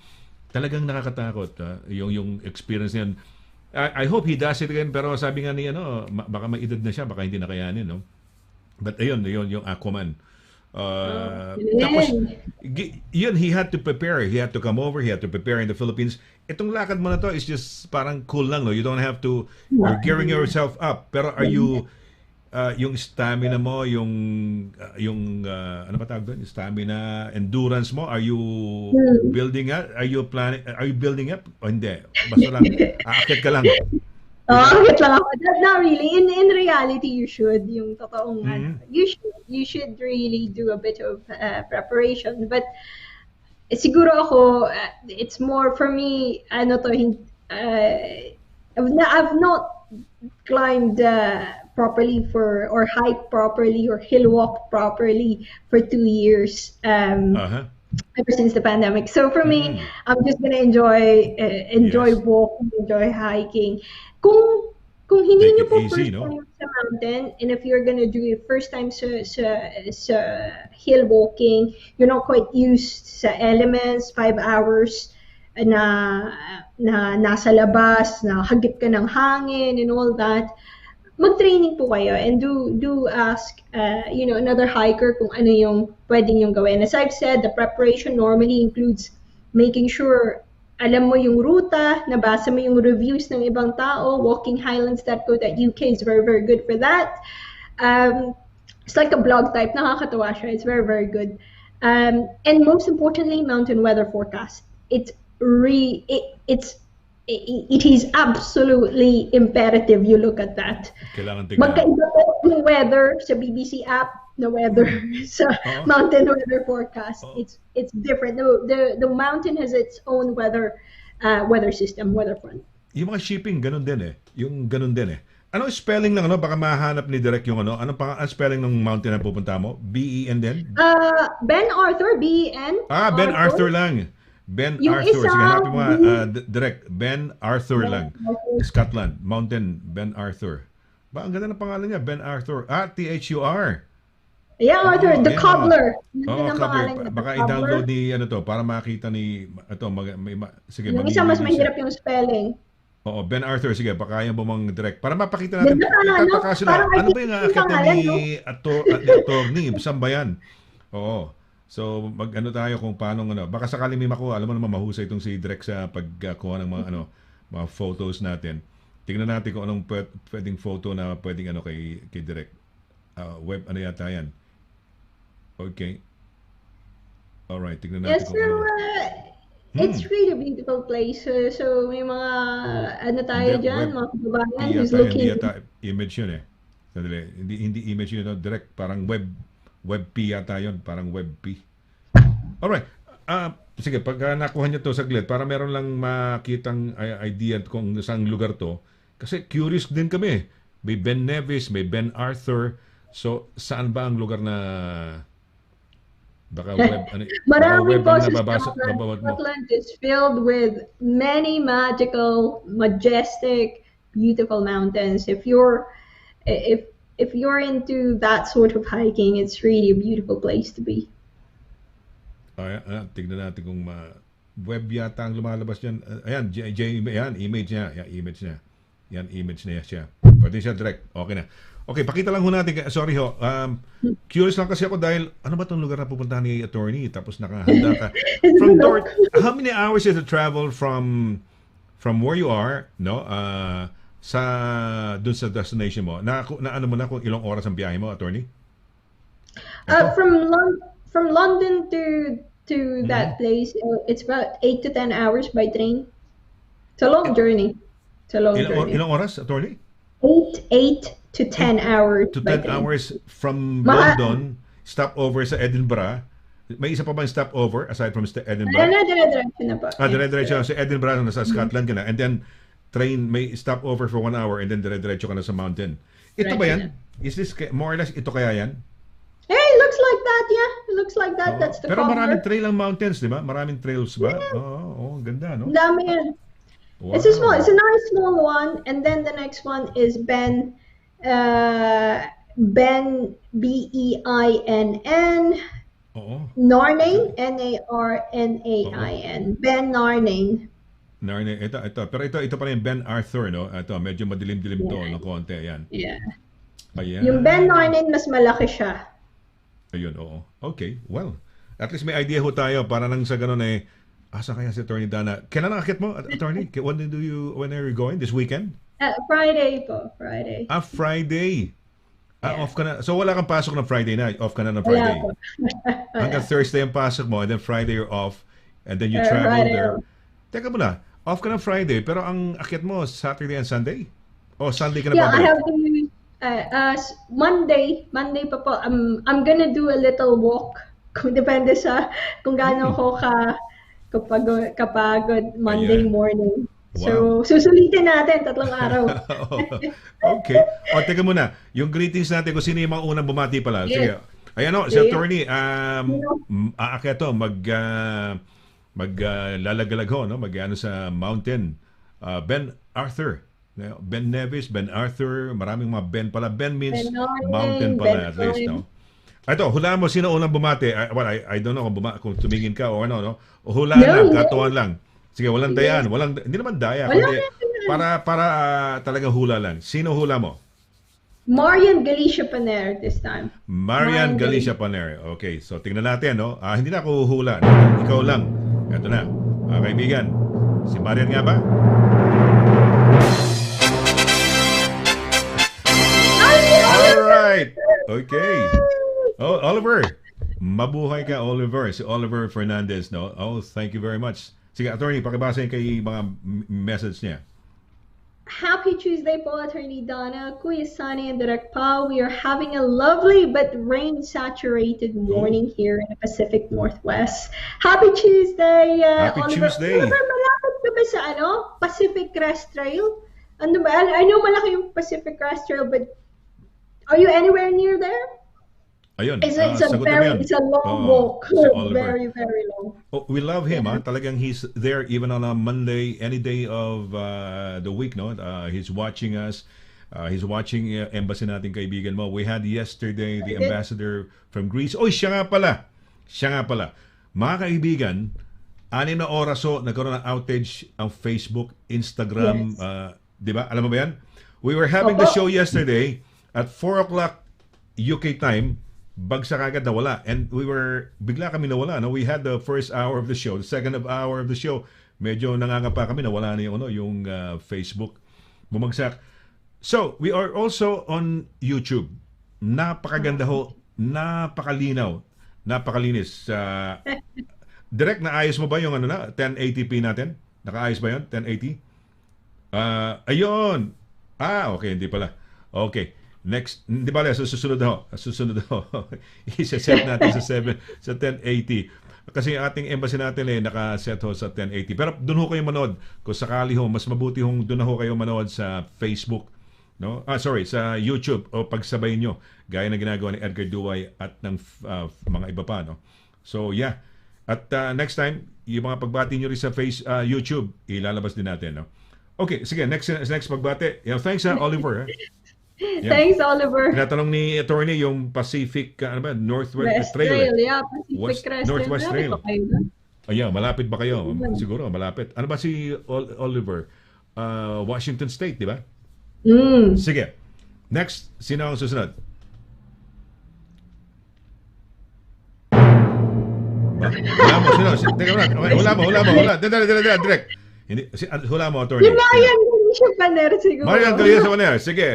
Talagang nakakatakot. Yung experience niyan. I hope he does it again, pero sabi nga ni, baka may edad na siya, baka hindi na kayanin, no? But ayun, yung Aquaman. Tapos, yun, he had to prepare. He had to come over. He had to prepare in the Philippines. Itong lakad mo na to is just parang cool lang, no? You don't have to, you're gearing yourself up. Pero are you, yung stamina mo, ano ba tawag doon? Stamina, endurance mo, are you building up? Are you building up? O hindi? Basta lang, aakit ka lang. Wait lang ako. Not really. In reality, you should. Yung totoong you should really do a bit of preparation. But siguro ako, it's more for me. I've not climbed properly or hiked properly or hill walked properly for 2 years. Uh-huh. Ever since the pandemic. So for me, Mm. I'm just gonna enjoy Yes. walking, enjoy hiking. Kung kung hindi Take niyo it po easy, first no? time sa mountain, and if you're gonna do it first time sa hill walking, you're not quite used sa elements, 5 hours na nasa labas, na hagip ka ng hangin and all that, mag-training po kayo and do ask another hiker kung ano yung pwedeng yung gawin. As I've said, the preparation normally includes making sure alam mo yung ruta, nabasa mo yung reviews ng ibang tao. Walkinghighlands.co.uk is very, very good for that. It's like a blog type, nakakatawa siya. It's very, very good. And most importantly, mountain weather forecast. It is absolutely imperative you look at that. Kailangan tingnan. Magkaiba po yung weather sa BBC app na weather sa Oo. mountain weather forecast. Oo. It's different. The mountain has its own weather system, weather front. Yung mga shipping, ganun din eh. Yung ganun din eh. Ano spelling ng ano? Baka mahanap ni Direk yung ano. Ano pa ang spelling ng mountain na pupunta mo? B-E-N din? Ben Arthur, B-E-N. Ben Arthur lang. Ben Yung Arthur. isa, Sige, hanapin mo nga. Direk. Ben Arthur lang. Arthur. Scotland. Mountain. Ben Arthur. Ba, ang ganda ng pangalan niya. Ben Arthur. T-H-U-R. Yeah, Arthur, the yeah. cobbler. Yun Oo, din ang cover. pangalan niya, the Baka cobbler. i-download ni ano to para makita ni ito sige, Yung isa mas mahirap yung spelling. Oo, Ben Arthur, sige, baka kaya mo mang direct para mapakita natin. Ganda pala, no? Nagtataka sila. Parang Ano ba yung artistic aakyat pangalan, ni no? attorney? Saan ba yan? Oo. So, mag-ano tayo kung paano, baka sakali may makuha. Alam mo naman, mahusay itong si Direk sa pagkuha ng mga photos natin. Tingnan natin kung anong pwedeng photo na pwedeng kay Direk. Web, ano yata yan? Okay. Alright, tingnan natin Yes, kung so ano. it's really a beautiful place. So may mga ano tayo Hindi, dyan, web. mga kababayan Hindi who's yata, hindi looking. yata image yun eh. Sandali, hindi image yun, direct, parang web P yata yun, parang web P. Alright, sige, pag nakuha niyo to saglit, para meron lang makitang idea kung saan lugar to, kasi curious din kami. May Ben Nevis, may Ben Arthur, so saan ba ang lugar na baka web, Marami po ang sa nababasa, Scotland. babawat mo. Scotland is filled with many magical, majestic, beautiful mountains. If you're into that sort of hiking, it's really a beautiful place to be. Tignan natin kung web yata ang lumalabas yan. Ayan, yan, image niya. Yan, image niya. Yan, image niya siya. Pwede siya direct. Okay na. Okay, pakita lang ho natin. Sorry ho. Curious lang kasi ako dahil ano ba itong lugar na pupuntahan ni attorney? Tapos nakahanda ka. How many hours is the travel from where you are, no? Dun sa destination mo. Na ano mo na kung ilang oras ang biyahe mo, attorney? From London to that place, it's about 8 to 10 hours by train. It's a long journey. It's a long journey. Ilang oras, attorney? 8 to 10 hours To by 10 train. hours from London, stopover sa Edinburgh. May isa pa bang stopover aside from Edinburgh? Dire-diretso na po. Dire-diretso sa Edinburgh, nasa Scotland ka na. And then, train, may stopover for 1 hour and then dire-diretso ka na sa mountain. Ito ba yan? Is this more or less, ito kaya yan? Hey, looks like that, yeah. It looks like that. That's the Pero cover. maraming trail ang mountains, di ba? Maraming trails ba? Oo, ganda, no? Ang dami yan. Wow. It's a nice small one, and then the next one is Ben B-E-I-N-N Oo. Narnain, N-A-R-N-A-I-N. Ben Narnain. Narne, ito. Pero ito pala yung Ben Arthur, no? Ito, medyo madilim-dilim to, ng konti, yan. Yeah. Ayan. Yung Ben Narnain, mas malaki siya. Ayun, oo. Okay, well, at least may idea ho tayo para nang sa ganun asa kaya si Attorney Dana? Kailan nakakit mo, Attorney? When are you going? This weekend? Friday po, Friday. Friday. Yeah. Off ka na. So wala kang pasok ng Friday na. Off ka na ng Wala Friday. po. Hanggang Thursday ang pasok mo and then Friday you're off and then you travel Friday there. off. Teka muna, off ka ng Friday pero ang akit mo Saturday and Sunday? O Sunday ka na Yeah, I babalik? have to Monday pa po. I'm gonna do a little walk. Kung gaano ko kapagod Monday Ayan. morning. Wow. So, susulitin natin 3 araw. Okay. O, teka muna. Yung greetings natin, kung sino yung mga unang bumati pala. Yes. Sige. Ayan o, si Sige. attorney, aakyat to, lalagalag ho, no? Ano sa mountain. Ben Arthur. Ben Nevis, Ben Arthur, maraming mga Ben pala. Ben means Benoy, mountain pala, at least, Benoy. no? Ito, hulaan mo sino unang bumati. I don't know kung tumingin ka o ano, no? O hulaan No, lang, no. katuan lang. Sige, walang dayaan. Hindi naman daya. Wala Kundi, na. para talagang hula lang. Sino hula mo? Marian Galicia Paner this time. Marian Galicia Paner. Okay, so tingnan natin, no? Hindi na ako hula. Ikaw lang. Ito na. Kaibigan, si Marian nga ba? Alright. Okay. Oh, Oliver. Mabuhay ka, Oliver. Si Oliver Fernandez, no? Oh, thank you very much. Sige, attorney, pakibasa yung kay mga message niya. Happy Tuesday po, Attorney Donna, Kuya Sonny, and Direct Pa. We are having a lovely but rain-saturated morning here in the Pacific Northwest. Happy Tuesday, Happy Oliver. Tuesday. Oliver, malapit ka ba sa Pacific Crest Trail? Ano ba? I know malaki yung Pacific Crest Trail, but are you anywhere near there? Ayun, It's a long walk. Si Oliver. Very, very long. Oh, we love him, Talagang he's there even on a Monday, any day of the week, no? He's watching us. He's watching embassy nating kaibigan mo. We had yesterday the ambassador from Greece. Oh, siya nga pala. Mga kaibigan, 6 na oras nagkaroon ng outage ang Facebook, Instagram, Yes. di ba? Alam mo ba yan? We were having the show yesterday at 4 o'clock UK time. Bagsak agad nawala. And bigla kami nawala. No? We had the first hour of the show. The second hour of the show, medyo nangangapa kami. Nawala na yung Facebook. Bumagsak. So, we are also on YouTube. Napakaganda ho. Napakalinaw. Napakalinis. Direct, naayos mo ba yung 1080p natin? Nakaayos ba yun? 1080? Ayun. Okay. Hindi pala. Okay. Next, di ba susunod ho. I-set natin sa 1080. Kasi ating embassy natin naka-set ho sa 1080. Pero doon ho kayo manood. Kung sakali ho, mas mabuti ho doon ho kayo manood sa Facebook, no? Sa YouTube o pagsabay nyo gaya na ginagawa ni Edgar Duway at ng mga iba pa, no? So, yeah. At next time, yung mga pagbati nyo rin sa YouTube, ilalabas din natin, no? Okay, sige, next pagbati. Thanks, Oliver. Yeah. Thanks, Oliver. Tinatanong ni attorney yung Pacific, Northwest Trail. Yeah, Pacific Crest Northwest Trail. Malapit ba kayo? Siguro, malapit. Ano ba si Oliver? Washington State, di ba? Sige. Next, sino ang susunod? Hula mo. Direct. Hula mo, attorney. Yung Marian Galicia Paner siguro. Marian Galicia Paner. Sige.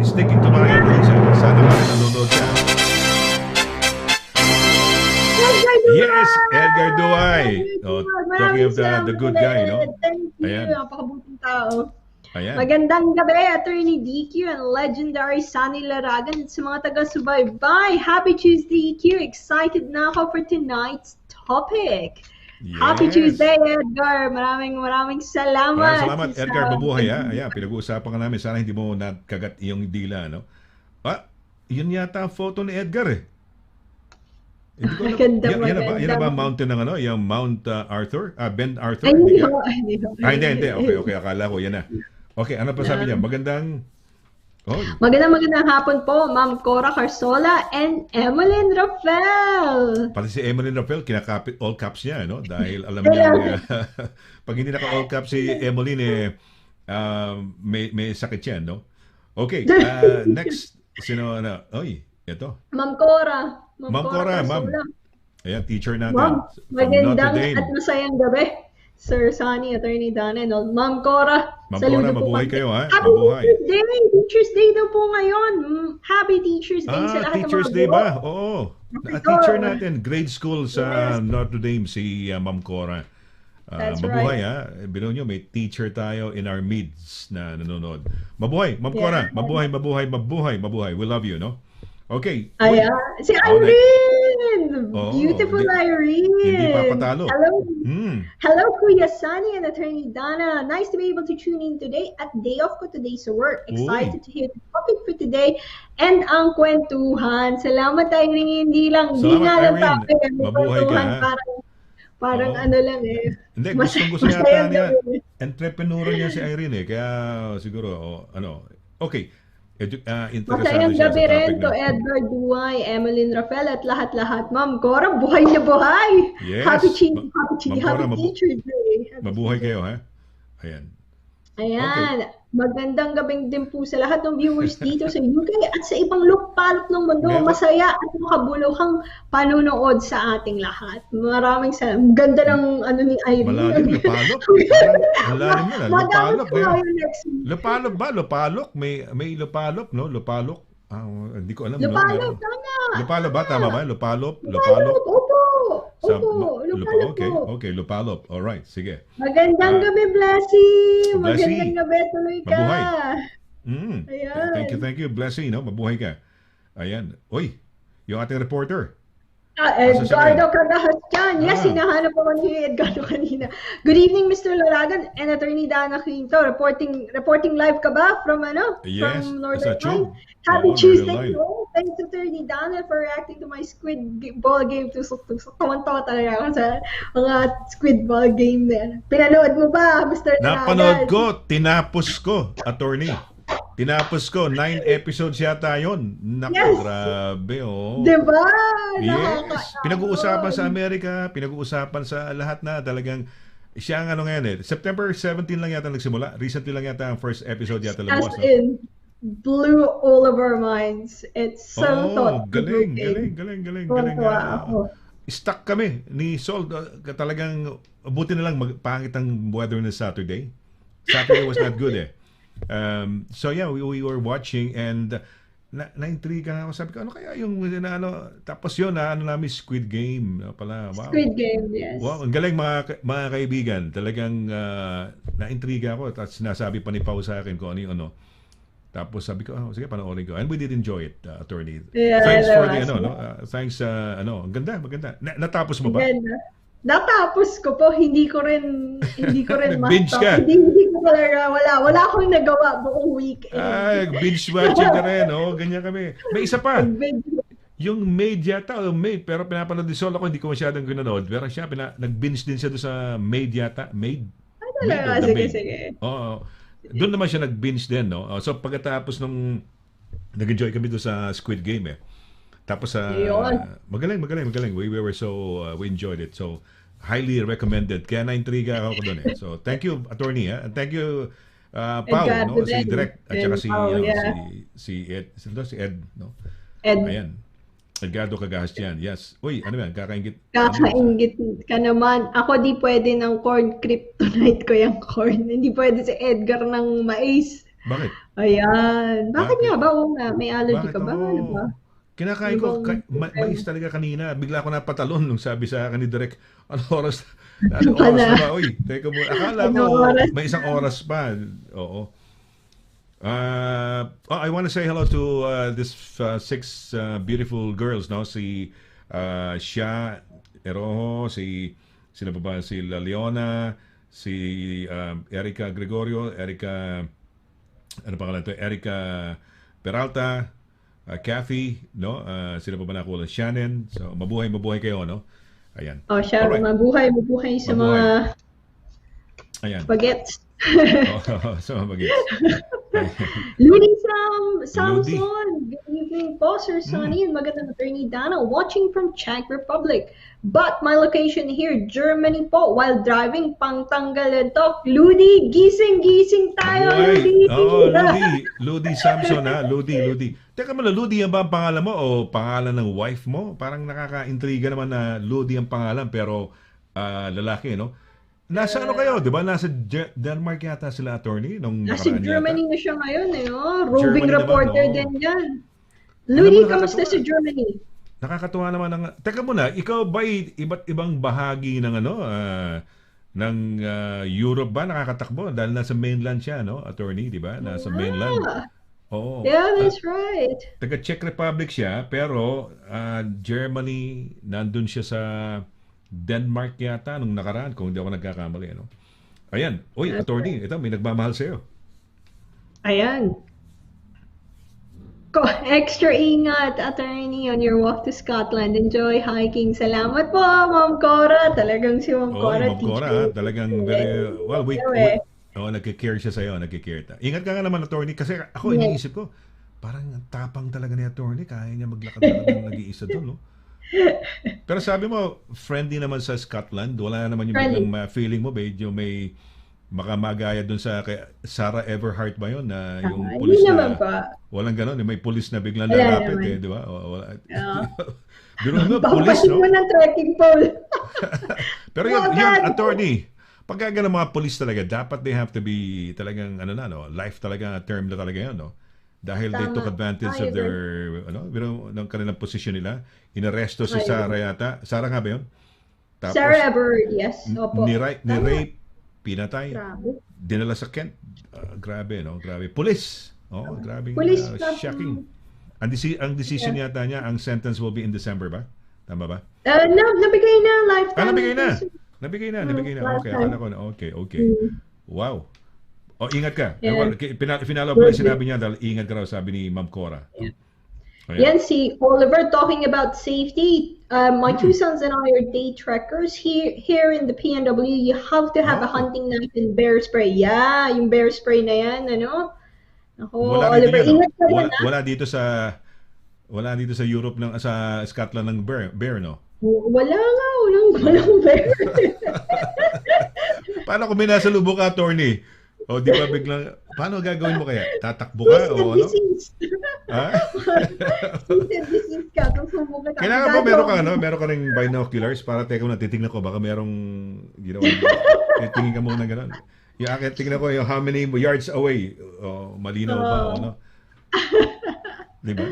Sticking to Marian Galicia. Sana ba nanonood siya? Yes, Edgar Duway. Talking of the good guy, no? Thank you. Ayan. Napakabuting tao. Ayan. Magandang gabi, Attorney DQ and legendary Sonny Laragan sa mga taga-subaybay. Happy Tuesday, DQ. Excited na ako for tonight's topic. Yes. Happy Tuesday, Edgar. Maraming salamat. Maraming salamat, Edgar. Mabuhay, ha? Ayan, pinag-uusapan ka namin. Sana hindi mo nakagat iyong dila, no? Yun yata ang photo ni Edgar, eh. Hindi ko yan na ba mountain ng yung Mount Arthur? Ben Arthur? Hindi. Hindi. Okay. Akala ko, yan na. Okay, ano pa sabi niya? Magandang hapon po, Ma'am Cora Carsola and Emeline Rafael. Pati si Emeline Rafael, kinakapit all caps niya, no? Dahil alam niya, pag hindi naka all caps si Emeline, may sakit yan, no? Okay, next, sino, ito. Ma'am Cora. Ma'am Cora, ma'am. Ayan, teacher natin. Ma'am, magandang at masayang gabi. Sir Sonny, Attorney Donna, and all. Ma'am Cora. Ma'am Cora, mabuhay kayo, ha? Happy Mabuhay. Teacher's Day! Teacher's Day daw po ngayon. Happy Teacher's Day sa lahat ng mga Teacher's Day guro. ba? Oo. Teacher natin, grade school sa Notre Dame, si Ma'am Cora. That's mabuhay, right. ha? Bino nyo, may teacher tayo in our midst na nanonood. Mabuhay, Ma'am Cora. Mabuhay. We love you, no? Okay. Si Irene! Oo, Beautiful hindi Irene! papatalo. Hello! Hmm. Hello, Kuya Sunny and Attorney Dana. Nice to be able to tune in today at day off ko today sa work. Uy, Excited to hear the topic for today and ang kwentuhan. Salamat, Irene. Hindi salamat nga lang Irene. topic. Ang Mabuhay ka kwentuhan ha. parang Oo. ano lang eh. Hindi, gustong-gusto yata Masayang niya. gawin. Entrepreneur niya si Irene eh. Kaya siguro, ano. Okay. Interesado Masayang siya gabi sa rin topic to na. Edward Duay, Emeline Rafael at lahat-lahat. Ma'am Cora, buhay na buhay! Yes. Happy Cora, Teacher Day! Happy mabuhay Teacher kayo ha. Ayan. Ayan, magandang gabing din po sa lahat ng viewers dito sa UK at sa ibang lupalop ng mundo. Meron- Masaya at makabuluhang panunood sa ating lahat. Maraming salamat. Ganda ng ano ni Irene. Malalim, lupalok. Parang ang lalim na. Madami Lupalok. po kayo next week. Lupalok ba? Lupalok? May lupalok, no? Lupalok. Hindi ko alam. Lupalop, No? tama. Lupalok ba? Tama ba? Lupalop? Lupalop, opo. Sa- Opo, lupalop okay, po. okay, lupalop. All right, sige. Magandang Ah, gabi, Blessy. Blessy. Magandang gabi, tuloy ka. Mabuhay. Ayan. Thank you, Blessing, no? Mabuhay ka. Ayan. Uy, yung ating reporter. Edgardo Cagahastian. Yes, Ah. hinahanap ako ni Edgardo kanina. Good evening, Mr. Laragan and Attorney Dana Quinto. Reporting live ka ba from Yes, from sa Northern tube. Line? Happy Oo, Tuesday, Northern Line. no? Thanks to Attorney Dana for reacting to my ball game. Tusok-tusok. Tawan-tawa talaga ako sa mga squid ball game na yan. Pinanood mo ba, Mr. Laragan? Napanood ko, tinapos ko, attorney. Tinapos ko, 9 episodes yata yun. Naku, Yes. grabe, oh. Diba? Yes. Pinag-uusapan sa Amerika, pinag-uusapan sa lahat na talagang siya ang ano ngayon eh. September 17 lang yata nagsimula. Recently lang yata ang first episode yata As lumabas. No? in, blew all of our minds. It's so Galing. Tuwa ako. Stuck kami ni Sol. Talagang, buti na lang pangit ang weather na Saturday. Saturday was not good eh. So yeah, we were watching and na-intriga ako. Sabi ko, ano kaya yung tapos yun, namin Squid Game. Pala, wow. Squid Game, yes. Wow, ang galing mga kaibigan. Talagang na-intriga ako. Tapos sinasabi pa ni Pao sa akin kung ano yung ano. Tapos sabi ko, sige, panoorin ko. And we did enjoy it, attorney. Yeah, Thanks for the, was. thanks, ang ganda, maganda. Natapos mo ba? Ganda. Natapos ko po, hindi ko rin Nag-binge ma-stop. ka? Hindi ko talaga, wala akong nagawa buong weekend. Ay, binge watching ka rin, oh. Ganyan kami. May isa pa. Nag-binge. Yung Maid yata, o Maid, pero pinapanood din solo ko, hindi ko masyadong pinanood. Pero siya, nag-binge din siya doon sa Maid yata. Maid? Talaga, Maid or The sige, Maid? sige. Oo. Doon naman siya nag-binge din, no? So, pagkatapos nung nag-enjoy kami doon sa Squid Game, eh. Tapos, Yun. magaling. We were so, we enjoyed it. So, highly recommended. Kaya na-intriga ako doon, eh. So, thank you, attorney, ha? And thank you, Pao, no? Si Direk, at saka si, Pao, yeah. si Ed, no? Ed, Ayan. Edgardo Cagahastian, yes. Uy, ano yan? Kakaingit. kakaingit ka naman. Ako di pwede ng corn kryptonite ko yung corn. Hindi pwede si Edgar ng mais. Bakit? Ayan. Bakit Bakit? nga ba? Oo nga, may allergy Bakit? ka ba? Oo. Ano ba? Kinakain ko, Ibang- mais talaga kanina. Bigla ko napatalon nung sabi sa akin ni Direk, ano oras na ba? Uy, teka muna. Akala ko, Anong oras? may isang oras pa. Oo. I want to say hello to this 6 beautiful girls, no? Si Shia Eroho, sino pa ba? Si La Leona, si Erica Gregorio, ano pangalan to? Erica Peralta, Kathy, no? Sino pa ba nakuha? Shannon. So, mabuhay kayo, no? Ayan. Oh, siya, Alright. mabuhay sa mga Ayan. bagets. So, mag-gets. Ludi Samson. Ludi. Good evening po, Sir Sonny and magandang Attorney Dana. Watching from Czech Republic. But my location here, Germany po. While driving, pangtanggal ito. Ludi, gising tayo, Ludi. Ludi Samson, ha? Ludi. Teka mo, Ludi yan ba ang pangalan mo o pangalan ng wife mo? Parang nakaka-intriga naman na Ludi ang pangalan pero lalaki, no? Nasa ano kayo, di ba? Nasa Denmark yata sila, attorney? Nung Nasa nakaraan Germany yata. na siya ngayon, eh. Oh. Roving Germany reporter naman, din yan. Alam Ludi, mo, kamusta nakakatuwa. sa Germany? Nakakatuwa naman ang... Teka muna, ikaw ba iba't ibang bahagi ng ng Europe ba nakakatakbo? Dahil nasa mainland siya, no? Attorney, di ba? Nasa mainland. Oo. Yeah, that's right. Taga Czech Republic siya, pero Germany, nandun siya sa Denmark yata nung nakaraan, kung hindi ako nagkakamali. Ano? Ayan. Uy, That's right. attorney, ito, may nagmamahal sa'yo. Ayan. Extra ingat, attorney, on your walk to Scotland. Enjoy hiking. Salamat po, Ma'am Cora. Talagang si Ma'am Oh, Cora, Ma'am Cora, teacher. talagang very, well, nagkikare siya sa'yo, nagkikare ta. Ingat ka nga naman, attorney, kasi ako Yes. iniisip ko, parang ang tapang talaga ni attorney, kaya niya maglakad talaga ng nag-iisa doon, no? Pero sabi mo, friendly naman sa Scotland, wala naman yung biglang Friendly. feeling mo, medyo may makamagaya doon sa kay Sarah Everhart ba yun, na yung Hindi pulis naman na, pa. walang ganon, may pulis na biglang Wala lalapit, naman. di ba? Wala. Yeah. Biro mo, pulis, Pampasin no? mo ng trekking pole. Pero yun, Agad. attorney, pagka ganun mga police talaga, dapat they have to be talagang, ano na, no? Life talaga, term na talaga yun, no? Dahil they took Tama. advantage I of agree. their, ng kanilang posisyon nila. Inaresto si I Sarah agree. yata. Sarah nga ba yun? Tapos, Sarah Everard, yes. Opo. ni-rape, Tama. pinatay, Grabe. dinala sa Kent. Grabe, no? Grabe. Police. Oh, grabe. Police Shocking. Ang decision yata niya, ang sentence will be in December ba? Tama ba? Nabigay na lifetime. Nabigay na. imprisonment. Nabigay na. Okay, Lifetime. akala ko na. Okay. Wow. O, ingat ka. Yeah. Pinalo ko lang sinabi niya dahil ingat ka raw, sabi ni Ma'am Cora. Yeah. Ayan. Yan si Oliver talking about safety. My two sons and I are day trekkers. Here in the PNW, you have to have a Oh. hunting knife and bear spray. Yeah, yung bear spray na yan, ano? Ako, Wala dito Oliver, niya, no? ingat ka Wala, dyan, ah. wala dito sa Europe sa Scotland ng bear, no? Wala nga, walang bear. Paano kung may nasa lubok ka, attorney? O di ba biglang, paano gagawin mo kaya? Tatakbo ka Cease o and ano? desist. Ha? Cease and desist ka. Tapos sumuka ka. Kailangan ba meron ka ring binoculars para teka muna, titignan ko, baka merong ginawa. Titingin ka muna gano'n. Yung akin, tingnan ko yung how many yards away. O, malinaw ba o ano? Di ba?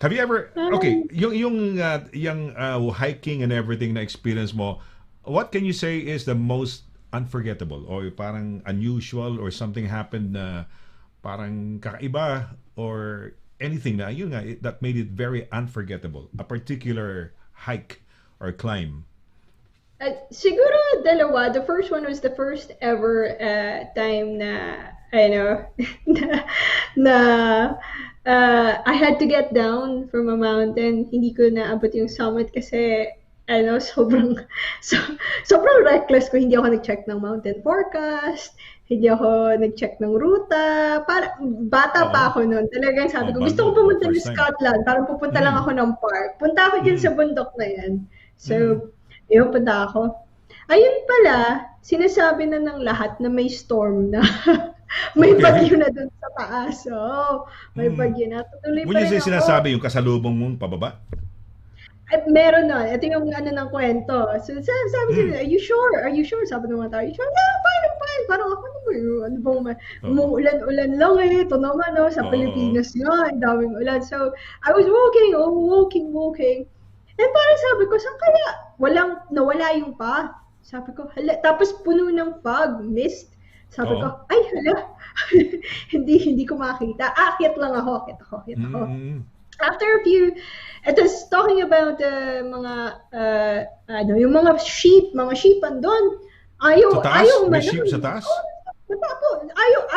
Have you ever, okay, yung hiking and everything na experience mo, what can you say is the most unforgettable or parang unusual or something happened na parang kakaiba or anything na yun nga that made it very unforgettable, a particular hike or climb? Siguro dalawa. The first one was the first ever time na, na I had to get down from a mountain. Hindi ko naabot yung summit kasi sobrang reckless ko. Hindi ako nag-check ng mountain forecast. Hindi ako nag-check ng ruta. Bata pa ako noon. Talagang sabi ko, gusto ko pumunta ng Scotland. Parang pupunta lang ako ng park. Punta ako dyan sa bundok na yan. So, yun, punta ako. Ayun pala, sinasabi na ng lahat na may storm na. May bagyo na dun sa taas. Oh, may bagyo na. Tuloy pa When you rin say ako. sinasabi yung kasalubong mong pababa? At meron nun. Ito yung ng kwento. So, sabi sila, are you sure? Are you sure? Sabi ng mga tao, are you sure? Yeah, fine, I'm fine. Parang ako naman, umuulan-ulan lang eh. Ito naman, sa Pilipinas nga, ang daming ulan. So, I was walking. And parang sabi ko, saan kaya? Nawala yung pa. Sabi ko, hala. Tapos puno ng fog, mist. Sabi ko, ay, hala. hindi ko makita. Akyat ako. After a few, it was talking about yung mga sheep andun. Ayaw May sheep sa taas?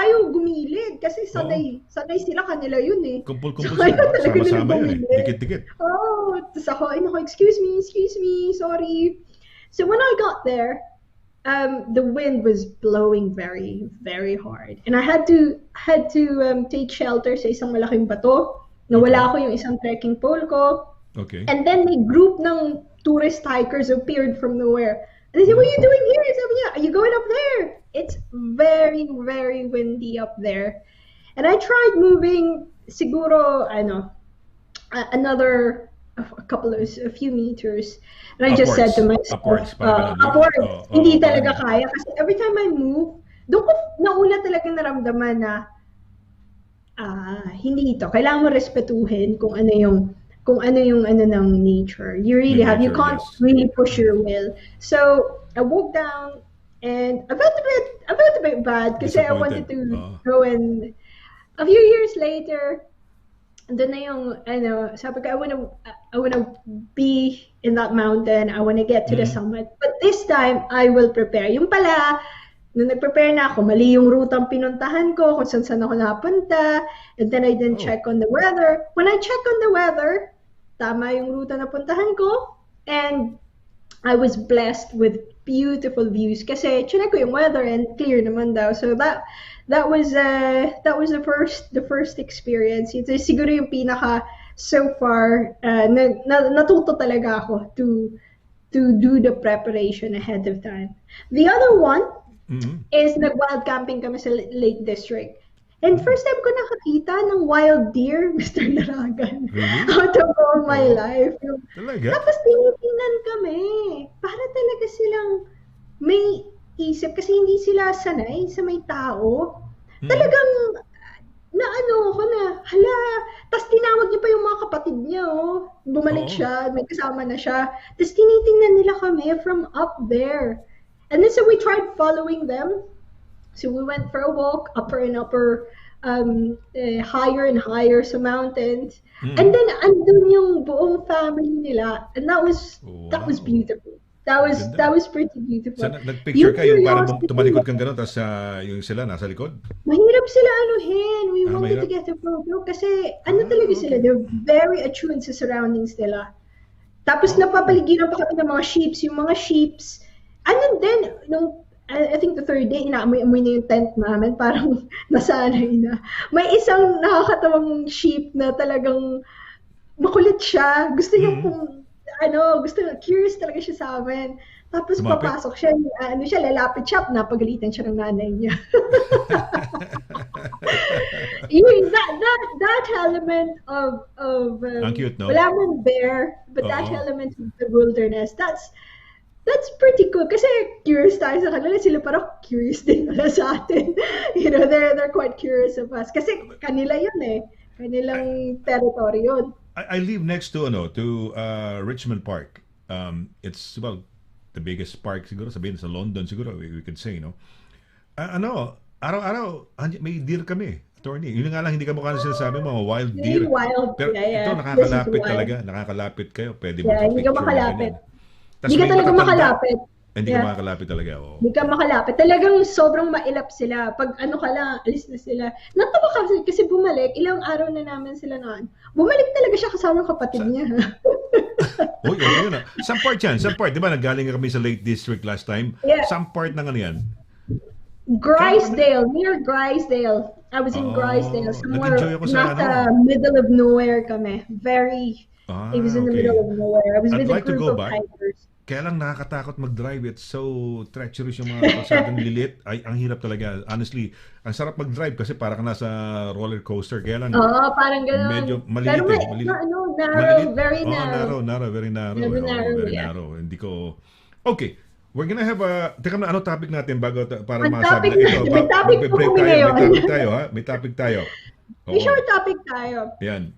Ayaw gumilid kasi sanay sila kanila yun eh. Kumpul-kumpul So, ayaw sila. talaga nila Sama-sama yun eh. gumilid. Dikit-dikit. Tapos ako, excuse me, sorry. So when I got there, the wind was blowing very, very hard. And I had to take shelter sa isang malaking bato. Nawala ko yung isang trekking pole ko. Okay. And then a group ng tourist hikers appeared from nowhere. And they said, what are you doing here? Sabi niya, are you going up there? It's very, very windy up there. And I tried moving siguro, a few meters. And I just said to myself, Upwards. Hindi talaga kaya. Kasi every time I move, doon ko nauna talaga naramdaman na, hindi ito. Kailangan mo respetuhin kung ano yung ng nature. You really have. You can't really push your will. So I walked down and I felt a bit bad kasi I wanted to go and a few years later, doon na yung, ano, sabi ko, I wanna be in that mountain. I wanna get to the summit. But this time, I will prepare. Yung pala, nung nag-prepare na ako, mali yung rutang pinuntahan ko, kung saan ako napunta, and then I didn't check on the weather. When I check on the weather, tama yung ruta na puntahan ko, and I was blessed with beautiful views kasi chinek ko yung weather and clear naman daw. So that was the first experience. Ito siguro yung pinaka so far natuto talaga ako to do the preparation ahead of time. The other one is nag-wild camping kami sa Lake District. And first time ko nakakita ng wild deer, Mr. Laragan. Really? Out of all my life. Talaga? Tapos tinitingnan kami. Para talaga silang may isip kasi hindi sila sanay sa may tao. Talagang naano ako na, hala. Tapos tinawag niya pa yung mga kapatid niya. Bumalik siya, may kasama na siya. Tapos tinitingnan nila kami from up there. And then so we tried following them. So we went for a walk, upper and upper, higher and higher sa mountains. And then andun yung buong family nila. And that was beautiful. That was pretty beautiful. So, nag-picture kayo parang tumalikod kang gano'n, tapos yung sila nasa likod? Mahirap sila anuhin. We wanted to get a photo kasi talaga sila. They're very attuned sa surroundings nila. Tapos napapaligiran pa kami ng mga sheeps. Yung mga sheeps, din, I think the third day, inaamoy-amoy na yung tent namin. Parang nasanay na. May isang nakakatawang sheep na talagang makulit siya. Gusto niya curious talaga siya sa amin. Tapos papasok siya, lalapit siya, napagalitan siya ng nanay niya. that element of ang cute, no? Wala man bear, but that element of the wilderness, that's pretty cool. Kasi curious tayo sa kanila. Sila parang curious din nila sa atin. They're quite curious of us. Kasi kanila yun Kanilang territory yun. I live next to Richmond Park. It's the biggest park siguro. Sabihin sa London siguro, we could say, no? Araw-araw, may deer kami. Attorney. Yun nga lang, hindi ka mukha na sinasabi mo, wild deer. Pero ito, nakakalapit talaga. Nakakalapit kayo. Pwede mo hindi ka makalapit. Hindi ka talaga makalapit. Hindi ka makalapit talaga. Hindi ka makalapit. Talagang sobrang mailap sila. Pag ka lang, alis na sila. Natawa kasi bumalik. Ilang araw na namin sila noon. Bumalik talaga siya kasama ng kapatid niya. Uy, yun na. Some part yan. Some part. Di ba nagaling kami sa Lake District last time? Yeah. Some part na yan. Near Grisdale. I was in Grisdale. Somewhere nasa middle of nowhere kami. It was in the middle of nowhere. I was with a group of hikers. Kaya lang nakakatakot mag-drive. It's so treacherous yung mga kalsadang lilit. Ay, ang hirap talaga. Honestly, ang sarap mag-drive kasi parang nasa roller coaster. Kaya lang, parang gano'n. Medyo malilit. Narrow, very narrow. Very narrow. Hindi ko... Okay, we're gonna have Teka na, ano topic natin bago para masabi na ito? May topic po kami ngayon. May topic tayo. May short topic tayo. Yan.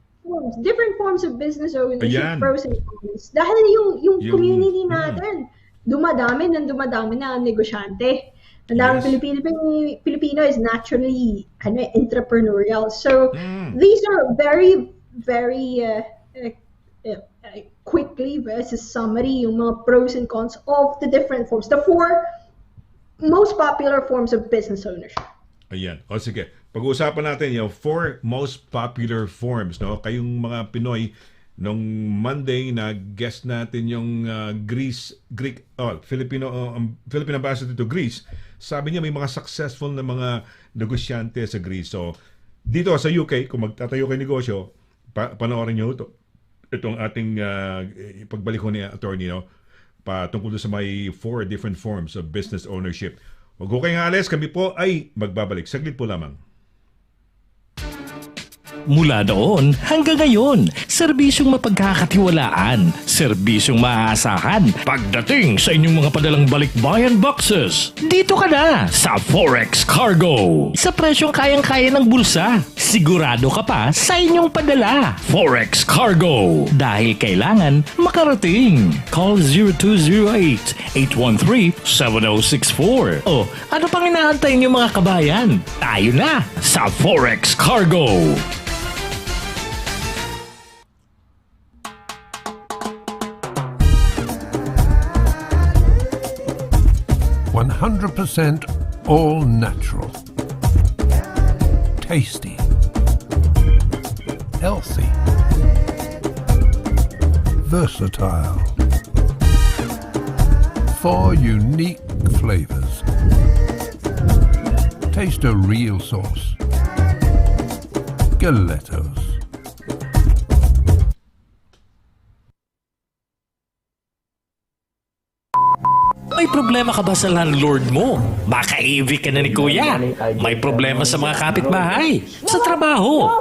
Different forms of business ownership, Ayan. pros and cons. Dahil yung community natin, dumadami na ang negosyante. Ang daming Pilipino is naturally entrepreneurial. So these are very, very quickly as a summary yung mga pros and cons of the different forms. The 4 most popular forms of business ownership. Ayan. O sige. Pag-uusapan natin yung 4 most popular forms, no? Kayong mga Pinoy, nung Monday na guest natin yung Filipino ambassador to Greece. Sabi niya may mga successful na mga negosyante sa Greece. So, dito sa UK, kung magtatayo kayo negosyo, panoorin niyo ito. Itong ating pagbalik ko ni attorney, no? Patungkol sa may 4 different forms of business ownership. Huwag ko kayong alis, kami po ay magbabalik. Saglit po lamang. Mula noon hanggang ngayon, serbisyong mapagkakatiwalaan, serbisyong maaasahan pagdating sa inyong mga padalang balikbayan boxes. Dito ka na sa Forex Cargo. Sa presyong kayang-kaya ng bulsa, sigurado ka pa sa inyong padala. Forex Cargo. Dahil kailangan makarating. Call 0208-813-7064. O ano pang inaantay niyo mga kabayan? Tayo na sa Forex Cargo. 100% all natural, tasty, healthy, versatile, 4 unique flavors. Taste a real sauce. Galetos. May problema ka ba sa landlord mo? Baka evict ka na ni Kuya. May problema sa mga kapitbahay, sa trabaho.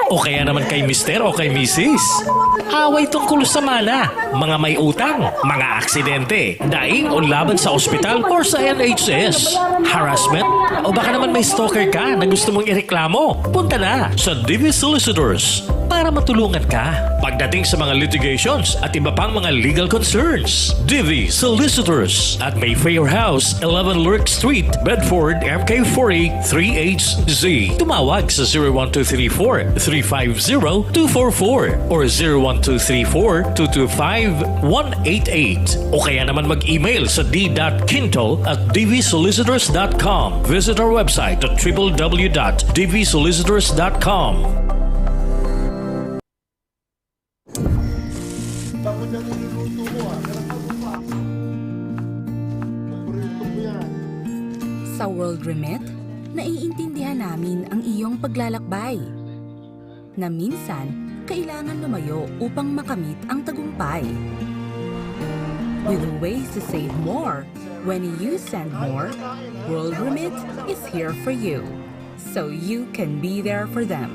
O kaya naman kay Mister o kay Mrs. Away tungkol sa mana, mga may utang, mga aksidente, daing o laban sa ospital or sa NHS, harassment, o baka naman may stalker ka na gusto mong ireklamo. Punta na sa DV Solicitors para matulungan ka pagdating sa mga litigations at iba pang mga legal concerns. DV Solicitors at Mayfair House, 11 Lurk Street, Bedford, MK40 3HZ. Tumawag sa 01234-350-244 or 01234-225-188 o kaya naman mag-email sa d.quinto@dvsolicitors.com. Visit our website at www.dvsolicitors.com. Sa World Remit, naiintindihan namin ang iyong paglalakbay. Na minsan, kailangan lumayo upang makamit ang tagumpay. With ways to save more, when you send more, World Remit is here for you, so you can be there for them.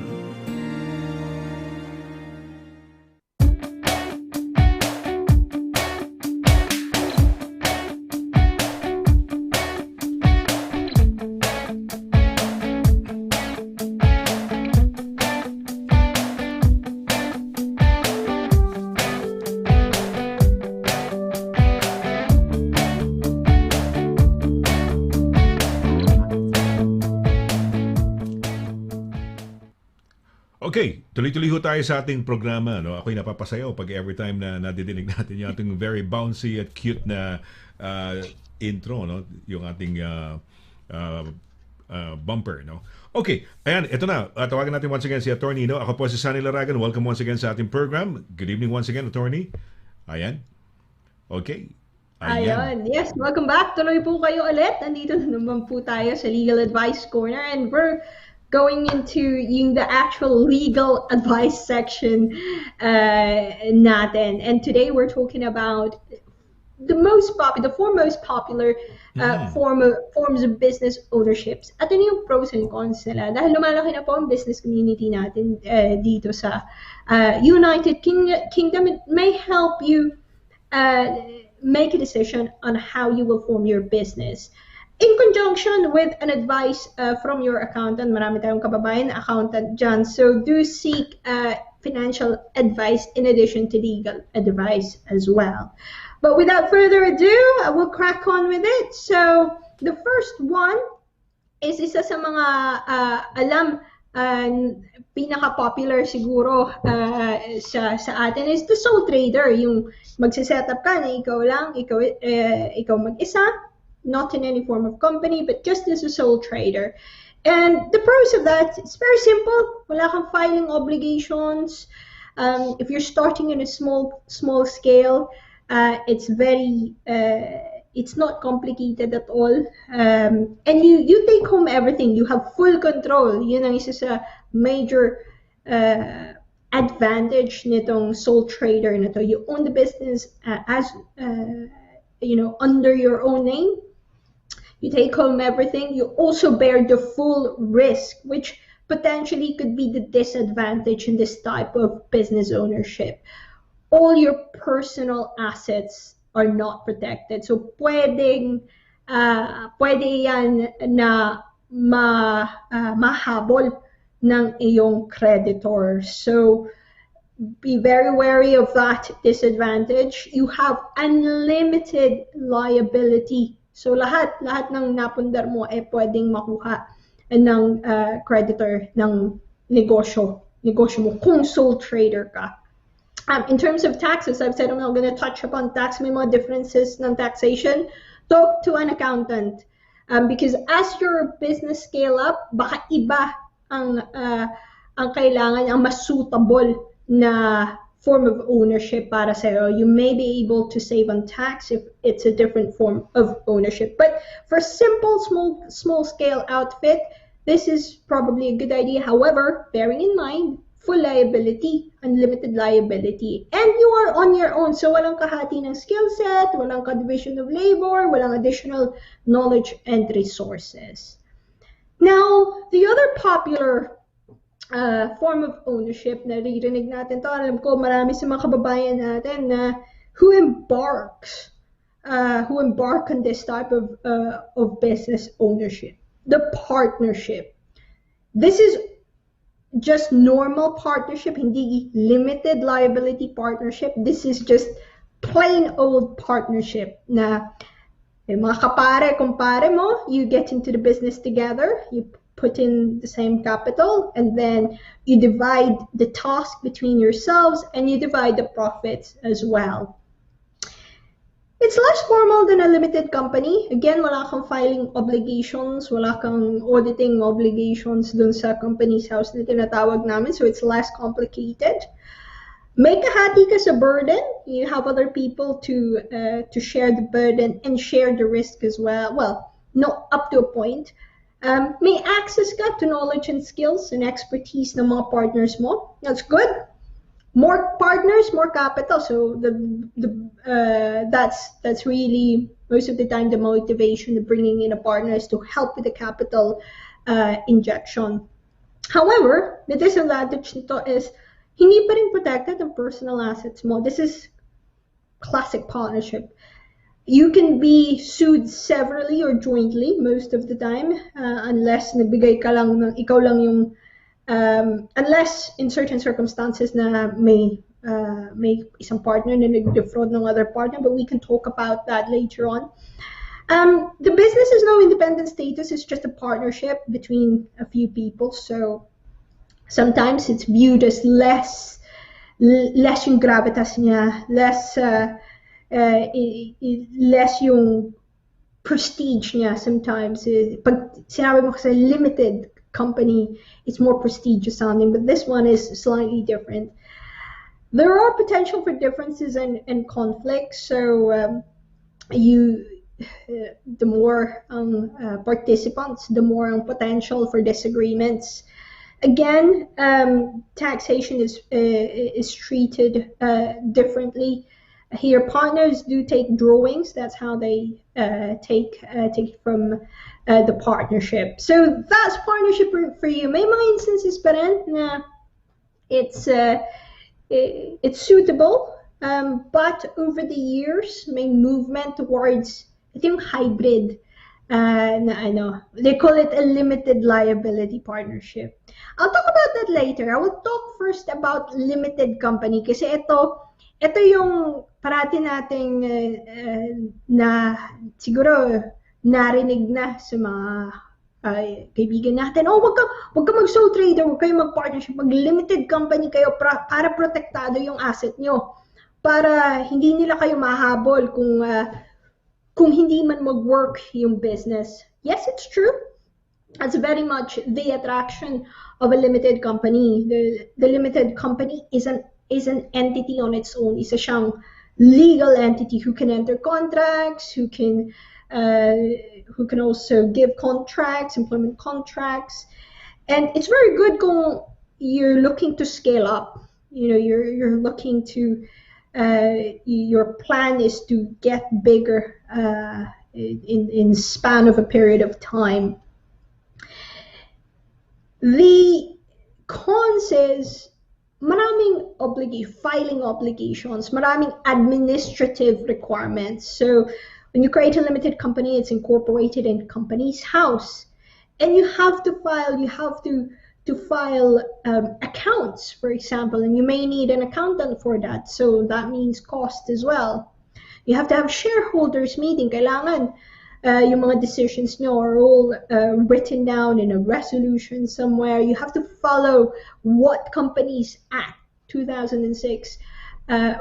Okay, tuloy-tuloy ho tayo sa ating programa. No? Ako'y napapasayaw pag every time na nadidinig natin yung ating very bouncy at cute na intro, no? Yung ating bumper. No? Okay, ayan, ito na. Tawagan natin once again si Attorney. No? Ako po si Sonny Laragan. Welcome once again sa ating program. Good evening once again, Attorney. Ayan. Okay. Ayun. Yes, welcome back. Tuloy po kayo ulit. Andito na naman po tayo sa Legal Advice Corner and we're going into the actual legal advice section natin. And today we're talking about the foremost popular forms of business ownerships. At ano yung pros and cons nila? Dahil lumalaki na po ang business community natin dito sa United Kingdom. It may help you make a decision on how you will form your business. In conjunction with an advice from your accountant, marami tayong kababayan na accountant dyan, so do seek financial advice in addition to legal advice as well. But without further ado, I will crack on with it. So the first one is isa sa mga alam pinaka-popular siguro sa atin is the sole trader, yung magsiset up ka na ikaw lang, ikaw mag-isa, not in any form of company, but just as a sole trader. And the pros of that, it's very simple. Wala kang filing obligations. If you're starting in a small scale, it's not complicated at all. And you take home everything. You have full control. Yun ang isa sa major advantage nitong sole trader na to. You own the business under your own name. You take home everything. You also bear the full risk, which potentially could be the disadvantage in this type of business ownership. All your personal assets are not protected. So pwede yan na mahabol ng iyong creditor. So be very wary of that disadvantage. You have unlimited liability. So lahat ng napundar mo pwedeng makuha ng creditor ng negosyo mo kung sole trader ka. In terms of taxes, I've said I'm not going to touch upon tax. May mga differences ng taxation. Talk to an accountant. Because as your business scale up, baka iba ang kailangan, ang mas suitable na form of ownership para sa'yo. You may be able to save on tax if it's a different form of ownership. But for simple, small scale outfit, this is probably a good idea. However, bearing in mind, full liability, unlimited liability. And you are on your own. So walang kahati ng skill set, walang ka-division of labor, walang additional knowledge and resources. Now, the other popular form of ownership na naririnig natin to, alam ko marami sa mga kababayan natin na who embark on this type of business ownership, the partnership. This is just normal partnership, hindi limited liability partnership. This is just plain old partnership na mga kumpare mo, you get into the business together, you put in the same capital, and then you divide the task between yourselves and you divide the profits as well. It's less formal than a limited company. Again, wala kang filing obligations, wala kang auditing obligations dun sa company's house na tinatawag namin, so it's less complicated. May kahati ka sa burden. You have other people to share the burden and share the risk as well. Well, no, up to a point. May access ka to knowledge and skills and expertise ng mga partners mo. That's good. More partners, more capital. So that's really most of the time the motivation of bringing in a partner is to help with the capital injection. However, the disadvantage nito is hindi pa rin protected ang personal assets mo. This is classic partnership. You can be sued severally or jointly most of the time unless nagbigay ka lang ng ikaw lang yung unless in certain circumstances na may isang partner na nag-defraud ng other partner, but we can talk about that later on. The business is no independent status, it's just a partnership between a few people, so sometimes it's viewed as less yung gravitas niya, less yung prestige niya sometimes. Pag sinabi mo kasi limited company, it's more prestigious sounding, but this one is slightly different. There are potential for differences and conflicts, so the more participants, the more potential for disagreements. Again, taxation is treated differently. Here, partners do take drawings. That's how they take from the partnership. So that's partnership for you. May mga instances pa rin na it's suitable, but over the years, may movement towards yung hybrid. They call it a limited liability partnership. I'll talk about that later. I will talk first about limited company kasi ito yung parati nating na siguro narinig na sa mga kaibigan natin. Wag ka mag-sole trader, wag kayo mag-partnership, mag-limited company kayo para protektado yung asset nyo. Para hindi nila kayo mahabol kung hindi man mag-work yung business. Yes, it's true. That's very much the attraction of a limited company. The limited company is an entity on its own. Isa siyang legal entity who can enter contracts, who can also give contracts, employment contracts, and it's very good kung you're looking to scale up. You're looking to your plan is to get bigger in span of a period of time. The cons is maraming filing obligations, maraming administrative requirements. So when you create a limited company, it's incorporated in company's house, and you have to file accounts, for example, and you may need an accountant for that. So that means cost as well. You have to have shareholders meeting. Kailangan yung mga decisions nyo are all written down in a resolution somewhere. You have to follow what Companies Act 2006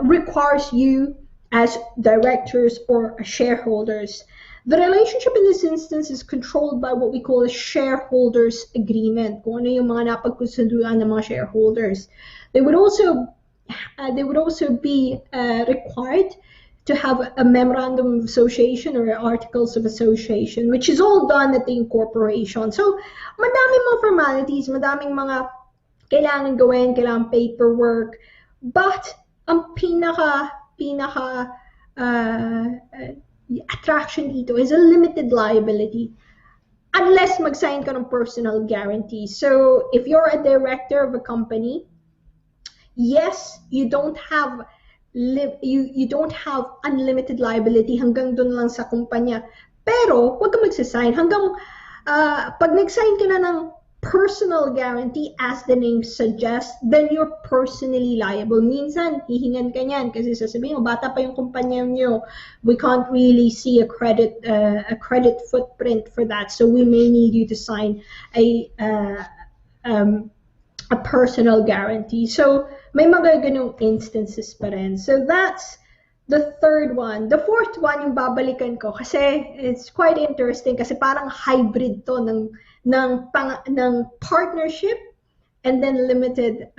requires you as directors or shareholders. The relationship in this instance is controlled by what we call a shareholders agreement. Kung ano yung mga napagkasunduan ng mga shareholders. They would also be required to have a memorandum of association or articles of association, which is all done at the incorporation. So, madaming mga formalities, madaming mga kailangan gawin, kailangan paperwork, but ang pinaka attraction dito is a limited liability unless mag-sign ka ng personal guarantee. So, if you're a director of a company, yes, you don't have unlimited liability, hanggang dun lang sa kumpanya. Pero, huwag ka magsasign. Hanggang, pag nag-sign ka na ng personal guarantee, as the name suggests, then you're personally liable. Minsan, hihingan ka niyan kasi sasabihin mo, bata pa yung kumpanya nyo. We can't really see a credit footprint for that. So, we may need you to sign a personal guarantee. So, may mga ganung instances pa rin. So, that's the third one. The fourth one, yung babalikan ko, kasi it's quite interesting kasi parang hybrid to ng partnership and then limited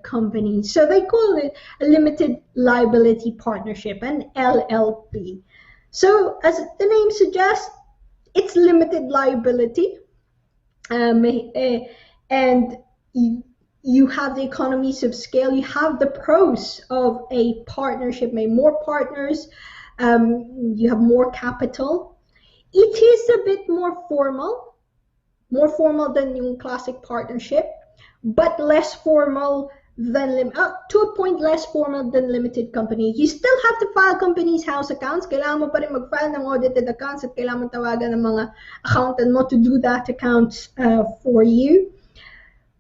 company. So, they call it a limited liability partnership, an LLP. So, as the name suggests, it's limited liability. And you have the economies of scale. You have the pros of a partnership. May more partners. You have more capital. It is a bit more formal than yung classic partnership, but less formal than to a point less formal than limited company. You still have to file company's house accounts. Kailangan mo pa rin mag-file ng audited accounts at kailangan mo tawagan ng mga accountant mo to do that accounts for you.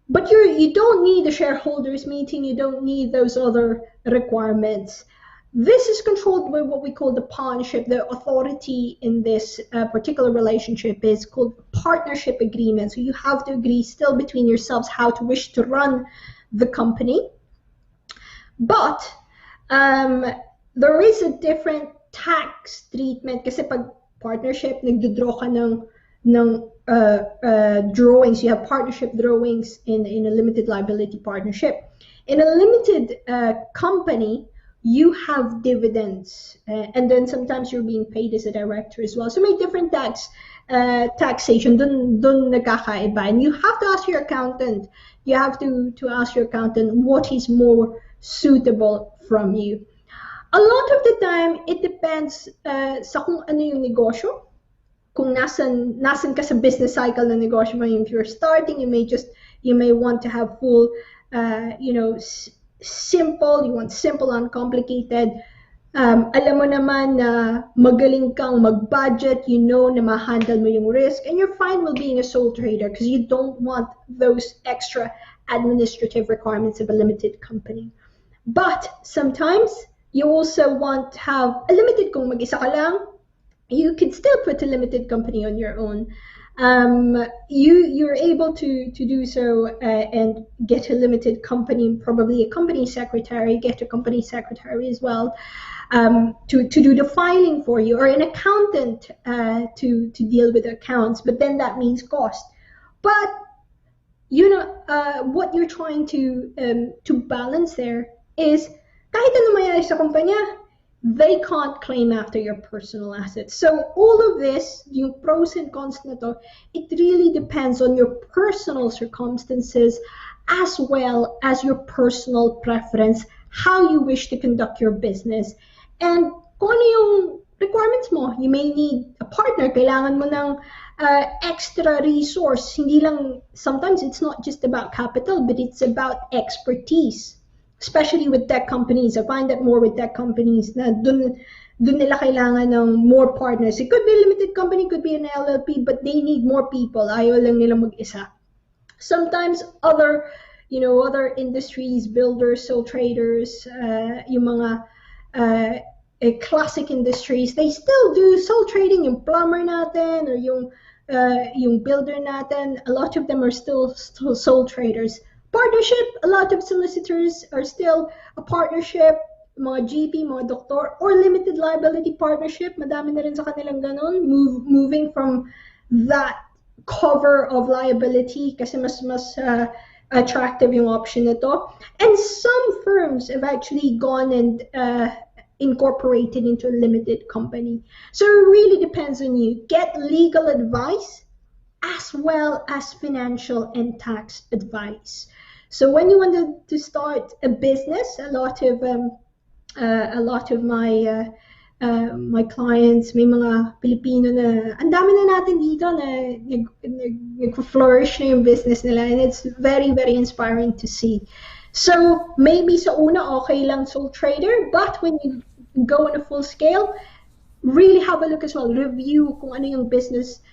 But you don't need a shareholders meeting. You don't need those other requirements. This is controlled by what we call the partnership. The authority in this particular relationship is called partnership agreement. So you have to agree still between yourselves how to wish to run the company. But there is a different tax treatment kasi pag partnership, nagdodraw ka ng drawings. You have partnership drawings in a limited liability partnership. In a limited company, you have dividends, and then sometimes you're being paid as a director as well. So may different taxation. Dun nagkakaiba, and you have to ask your accountant. You have to ask your accountant what is more suitable from you. A lot of the time, it depends sa kung ano yung negosyo. Kung nasan ka sa business cycle ng negosyo mo. If you're starting, you may want to have full, simple. You want simple, uncomplicated. Alam mo naman na magaling kang mag-budget. You know na ma-handle mo yung risk, and you're fine with being a sole trader because you don't want those extra administrative requirements of a limited company. But sometimes you also want to have a limited. Kung mag-isa ka lang, you could still put a limited company on your own. You're able to do so and get a limited company, probably a company secretary, get a company secretary as well to do the filing for you, or an accountant to deal with accounts. But then that means cost. But what you're trying to balance there is kahit ano mangyari sa kumpanya, they can't claim after your personal assets. So all of this, yung pros and cons na to, it really depends on your personal circumstances as well as your personal preference, how you wish to conduct your business, and kung ano yung requirements mo. You may need a partner. Kailangan mo ng extra resource. Hindi lang, sometimes it's not just about capital, but it's about expertise. Especially with tech companies. I find that more with tech companies na dun nila kailangan ng more partners. It could be a limited company, could be an LLP, but they need more people. Ayaw lang nila mag-isa. Sometimes other industries, builders, sole traders, yung mga classic industries, they still do sole trading. Yung plumber natin or yung builder natin, a lot of them are still sole traders. Partnership, a lot of solicitors are still a partnership, mga GP, mga doktor, or limited liability partnership. Madami na rin sa kanilang ganon, moving from that cover of liability kasi mas attractive yung option nito. And some firms have actually gone and incorporated into a limited company. So it really depends on you. Get legal advice as well as financial and tax advice. So when you want to start a business, a lot of my clients, may mga Pilipino na, ang dami na natin dito na nag-flourish na yung business nila, and it's very, very inspiring to see. So maybe sa una, okay lang sole trader, but when you go on a full scale, really have a look as well. Review kung ano yung business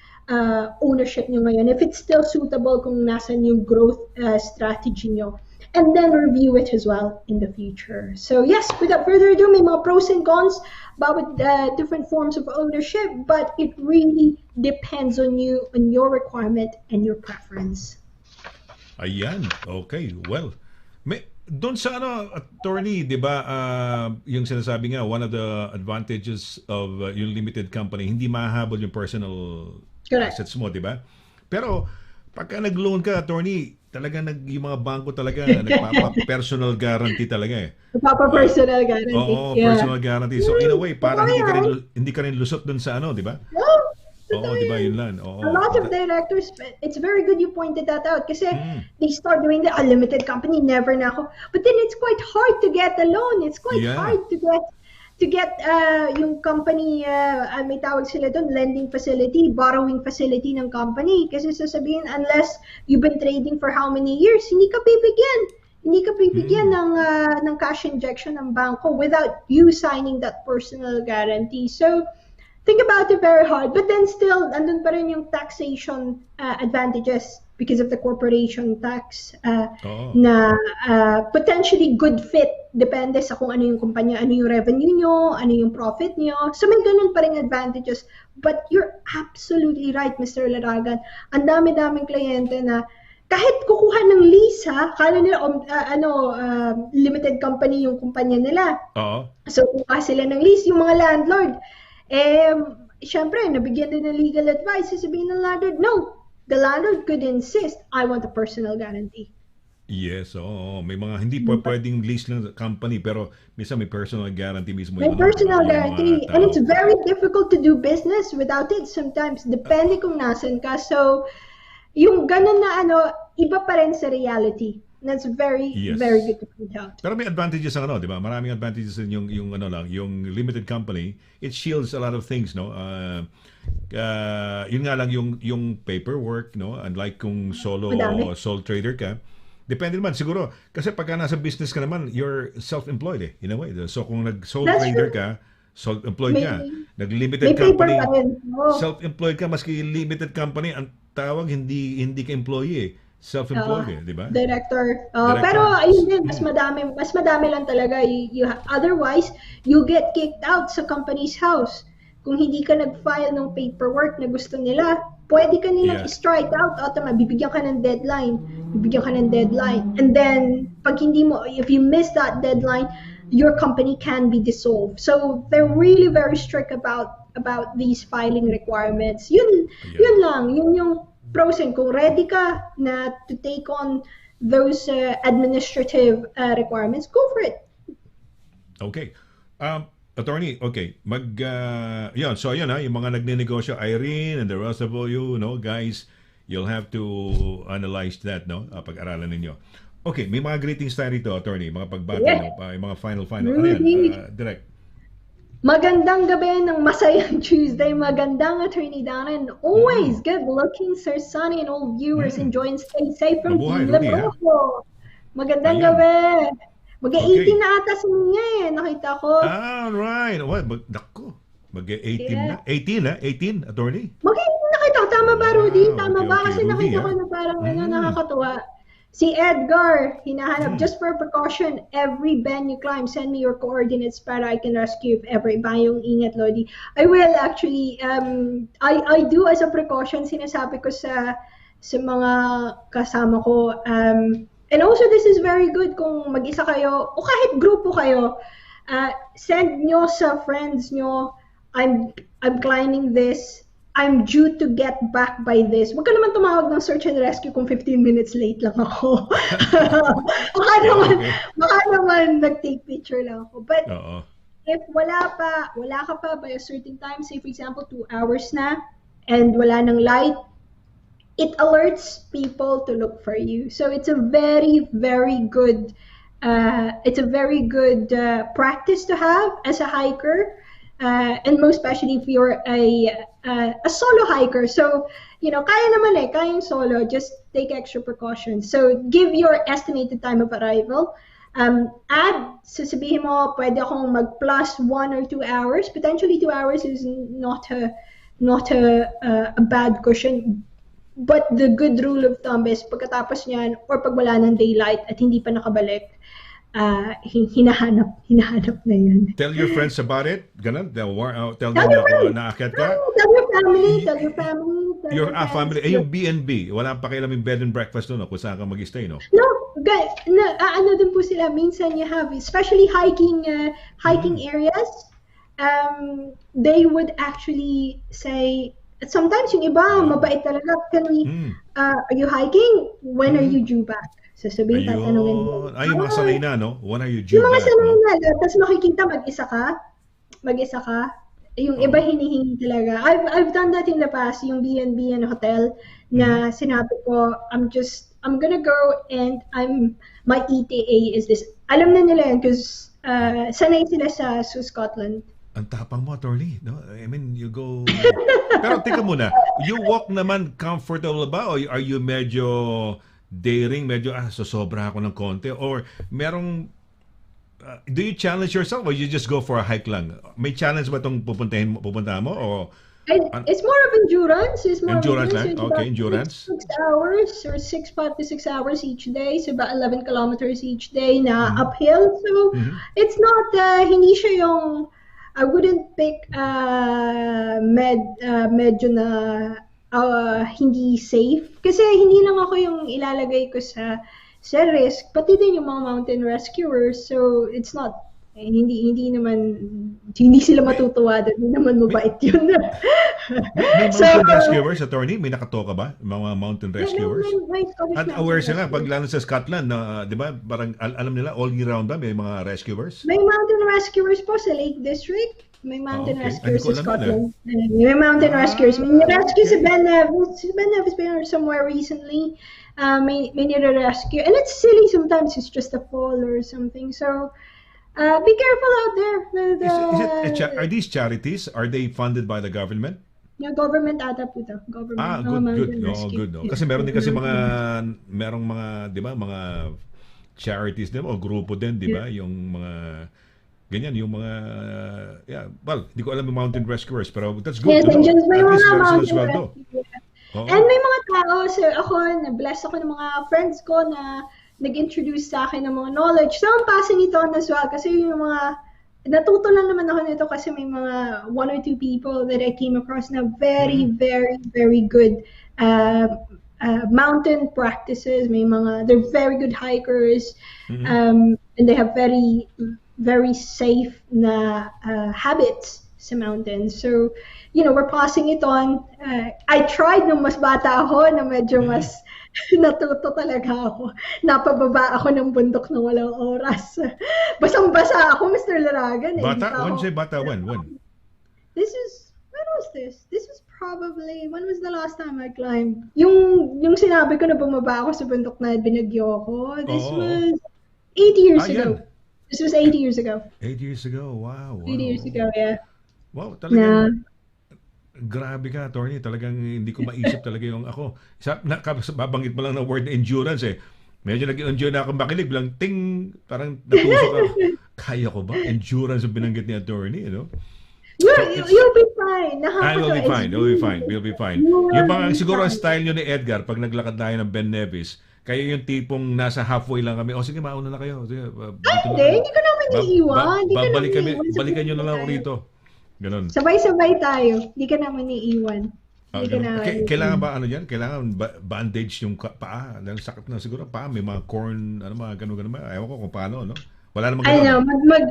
ownership nyo ngayon. If it's still suitable, kung nasan yung growth strategy nyo. And then review it as well in the future. So yes, without further ado, may mga pros and cons about different forms of ownership, but it really depends on you, on your requirement and your preference. Ayan, okay, well. Doon sa attorney, di ba, yung sinasabi nga, one of the advantages of yung limited company, hindi mahabol yung personal assets mo, di ba? Pero, pagka nag-loan ka, attorney, talaga yung mga bangko talaga, nagpapa-personal guarantee talaga eh. Nagpapa-personal guarantee. Oo, personal guarantee. So, in a way, parang hindi ka rin lusot doon sa di ba? Oo, di ba, yun lang. Oo, a lot of directors, it's very good you pointed that out kasi they start doing the unlimited company, never na ako. But then it's quite hard to get a loan. It's quite hard to get yung company, may tawag sila doon, lending facility, borrowing facility ng company. Kasi sasabihin, unless you've been trading for how many years, hindi ka bibigyan. Hindi ka bibigyan ng cash injection ng banko without you signing that personal guarantee. So, think about it very hard, but then still, andun pa rin yung taxation advantages because of the corporation tax na potentially good fit, depende sa kung ano yung kumpanya, ano yung revenue nyo, ano yung profit nyo. So may ganun pa rin advantages. But you're absolutely right, Mr. Laragan. Ang dami-daming kliyente na kahit kukuha ng lease, kala nila limited company yung kumpanya nila. So kukuha sila ng lease, yung mga landlord. Siyempre, nabigyan din ng legal advice, sasabihin ng landlord, no, the landlord could insist, I want a personal guarantee. Yes, may mga hindi pwedeng lease ng company, pero minsan may personal guarantee mismo. May personal guarantee, and it's very difficult to do business without it sometimes, depende kung nasan ka. So, yung ganun na iba pa rin sa reality. That's very, very good to point out. Pero may advantages ang di ba? Maraming advantages yung yung limited company. It shields a lot of things, no? Yun nga lang yung paperwork, no? Unlike kung sole trader ka. Depende naman siguro kasi pagka nasa business ka naman, you're self-employed in a way. So kung nag-sole trader ka, self-employed ka. Nag-limited company, self-employed ka, maski limited company, ang tawag hindi ka employee self-employed, di ba? Director. Pero ayun din, mas madami lang talaga. Otherwise, you get kicked out sa company's house. Kung hindi ka nag-file ng paperwork na gusto nila, pwede ka nilang strike out automatic. Bibigyan ka ng deadline. And then, if you miss that deadline, your company can be dissolved. So, they're really very strict about these filing requirements. Yun lang. Yun yung pros and kung ready ka na to take on those administrative requirements, go for it. Okay. Attorney, okay. So yun yung mga nagnenegosyo, Irene and the rest of you, guys, you'll have to analyze that, pag-aralan ninyo. Okay, may mga greetings tayo rito, attorney, mga pagbati, yung mga final. Ano yan? Direct. Magandang gabi ng masayang Tuesday. Magandang Attorney Donna and always good-looking Sir Sonny and all viewers. Enjoy and stay safe from Mabuhay, Team Rudy, ha? Lebroso. Magandang Ayan. gabi. Mag-18 Okay. na ata sa niya eh. Nakita ko. Alright. Naku. Mag-18 na. Yeah. 18 na? 18, attorney? Mag-18 nakita ko. Tama ba, Rudy? Tama okay, ba? okay, Kasi Rudy, nakita ha? ko na parang nakakatuwa. Si Edgar, hinahanap, just for precaution, every bend you climb, send me your coordinates para I can rescue if ever. Iba yung ingat, Lodi. I will actually, I do as a precaution, sinasabi ko sa mga kasama ko. And also, this is very good kung mag-isa kayo, o kahit grupo kayo, send nyo sa friends nyo, I'm climbing this, I'm due to get back by this. Huwag ka naman tumawag ng search and rescue kung 15 minutes late lang ako. Baka naman nag-take picture lang ako. But if wala ka pa by a certain time, say for example 2 hours na, and wala nang light, it alerts people to look for you. So it's a very, very good, practice to have as a hiker. And most especially if you're a solo hiker. So, kaya naman kayang solo, just take extra precautions. So, give your estimated time of arrival. Sasabihin mo, pwede akong mag-plus 1 or 2 hours. Potentially 2 hours is not a bad cushion. But the good rule of thumb is pagkatapos niyan or pag wala ng daylight at hindi pa nakabalik, hinahanap na yun. Tell your friends about it. Ganun. Tell them na naakyat ka. Tell your family. Your family. Yung B&B. Wala pa kailan yung bed and breakfast doon, kung saan ka mag-stay, no? No, guys, ano din po sila, minsan you have, especially hiking areas, they would actually say, sometimes yung iba, mabait talaga, are you hiking? When are you due back? Sasabihin, tatanungin mo. Yung mga sanay na, no? When are you due Yung mga back? sanay na, tapos makikita, mag-isa ka. Yung iba hinihingi talaga. I've done that in the past, yung B&B and hotel, na sinabi ko, I'm gonna go and my ETA is this. Alam na nila yun, because sanay sila sa Scotland. Ang tapang mo, attorney. No? I mean, you go... Pero tika muna, you walk naman comfortable ba? O are you medyo daring, medyo sosobra ako ng konti? Or merong... do you challenge yourself or you just go for a hike lang? May challenge ba itong pupuntahan mo? O, it's more of endurance. Endurance lang? Okay, endurance. 6 hours or 5 to 6 hours each day. So about 11 kilometers each day na uphill. So it's not, hindi siya yung... I wouldn't pick medyo na hindi safe. Kasi hindi lang ako yung ilalagay ko sa risk, pati din yung mga mountain rescuers. So it's not, hindi sila matutuwa doon. Hindi naman mabait yun. May mountain rescuers, attorney? May nakatoka ba? Mga mountain rescuers? May At aware sila, pag lalo sa Scotland, di ba, parang alam nila, all year round ba, may mga rescuers? May mountain rescuers po sa Lake District. May mountain rescuers Hindi ko sa alam Scotland. May mountain rescuers. May rescue sa Ben Nevis. Ben Nevis been somewhere recently. May nire-rescue. And it's silly sometimes. It's just a fall or something. So, be careful out there. Are these charities? Are they funded by the government? Yung government ata po ito. Government. Good. No, good. No. Kasi meron din kasi merong mga, di ba, mga charities din o grupo din, di ba? Yung mga ganyan, yung mga hindi ko alam yung mountain rescuers, pero that's good. Yes, and just may at least mga meron mountain silang sweldo. And may mga tao, so ako, na-bless ako ng mga friends ko na nag-introduce sa akin ng mga knowledge. So, I'm passing it on as well kasi yung mga natuto lang naman ako nito kasi may mga 1 or 2 people that I came across na very, very, very good mountain practices. They're very good hikers, and they have very, very safe na habits sa mountains. So, we're passing it on. I tried nung mas bata ako na medyo mas natuto talaga ako. Napababa ako ng bundok ng walang oras. Basang-basa ako, Mr. Laragan. Bata? When? When was this? This was probably, when was the last time I climbed? Yung sinabi ko na bumaba ako sa bundok na binagyo ko. This was 8 years ago. This was 80 years ago. 8 years ago. Wow. 80 years Wow. ago, yeah. Wow, Na, talagang grabe ka, attorney. Talagang hindi ko maisip talaga yung ako. Babanggit mo lang ng word na endurance eh. Medyo nag-endure na akong makinig. Bilang ting, parang natusok ako. Kaya ko ba? Endurance ang binanggit ni attorney, you know? you'll be fine. I will be fine. We'll be fine. We'll be fine. You will Yung mga be siguro ang fine. style nyo ni Edgar pag naglakad tayo ng Ben Nevis, kayo yung tipong nasa halfway lang kami. O sige, mauna na kayo. Sige, dito na kayo. Hindi ko naman iiwan. Hindi ka naman iiwan. Balikan nyo na lang ako rito. Ganon. Sabay-sabay tayo. Hindi ka naman iiwan. Hindi ka Ganun. naman Kailangan ba ano yan? Kailangan bandage yung paa? Dahil sakit na siguro paa. May mga corn, ano mga ganun-ganun. Ewan ko kung paano, no? Wala namang ganun.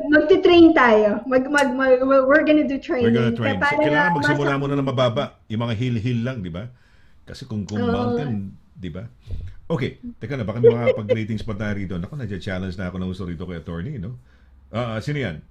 Magti-train tayo. We're gonna do training. We're gonna train. So, Para kailangan magsimula masa- muna na mababa. Yung mga hill lang, di ba? Kasi kung mountain, di ba? Okay, teka na, baka may mga pag-ratings pa tayo rito. Naku, nadya-challenge na ako ng uso rito kay attorney, no? Sino yan?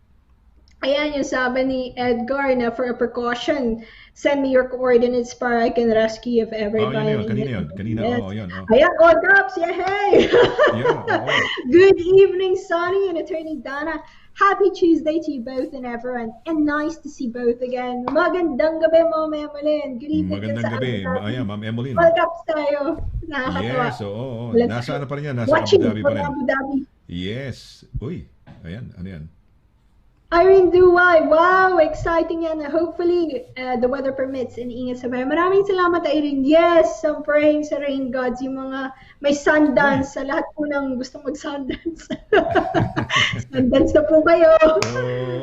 Ayan yung sabi ni Edgar na for a precaution, send me your coordinates para I can rescue if ever Yun. Kanina, Yes. yun. Ayan, all drops, yeah, hey! Yeah, oo. Good evening, Sonny and Attorney Dana. Happy Tuesday to you both and everyone. And nice to see both again. Magandang gabi, Ma'am Emeline. Good evening. Magandang gabi. Ayan, Ma'am Emeline. All drops tayo. Nakakatawa. Yes, oo. Let's Nasa ano pa rin yan? Nasa Watching Abu Dhabi pa from rin. Abu Dhabi. Yes. Uy, ayan, ano yan? Irene Duway, wow, exciting yan. Hopefully, the weather permits and ingat sa bahay. Maraming salamat, Irene. Yes, I'm praying sa rain gods. Yung mga may sundance, sa lahat po ng gustong mag-sundance. Sundance na po kayo.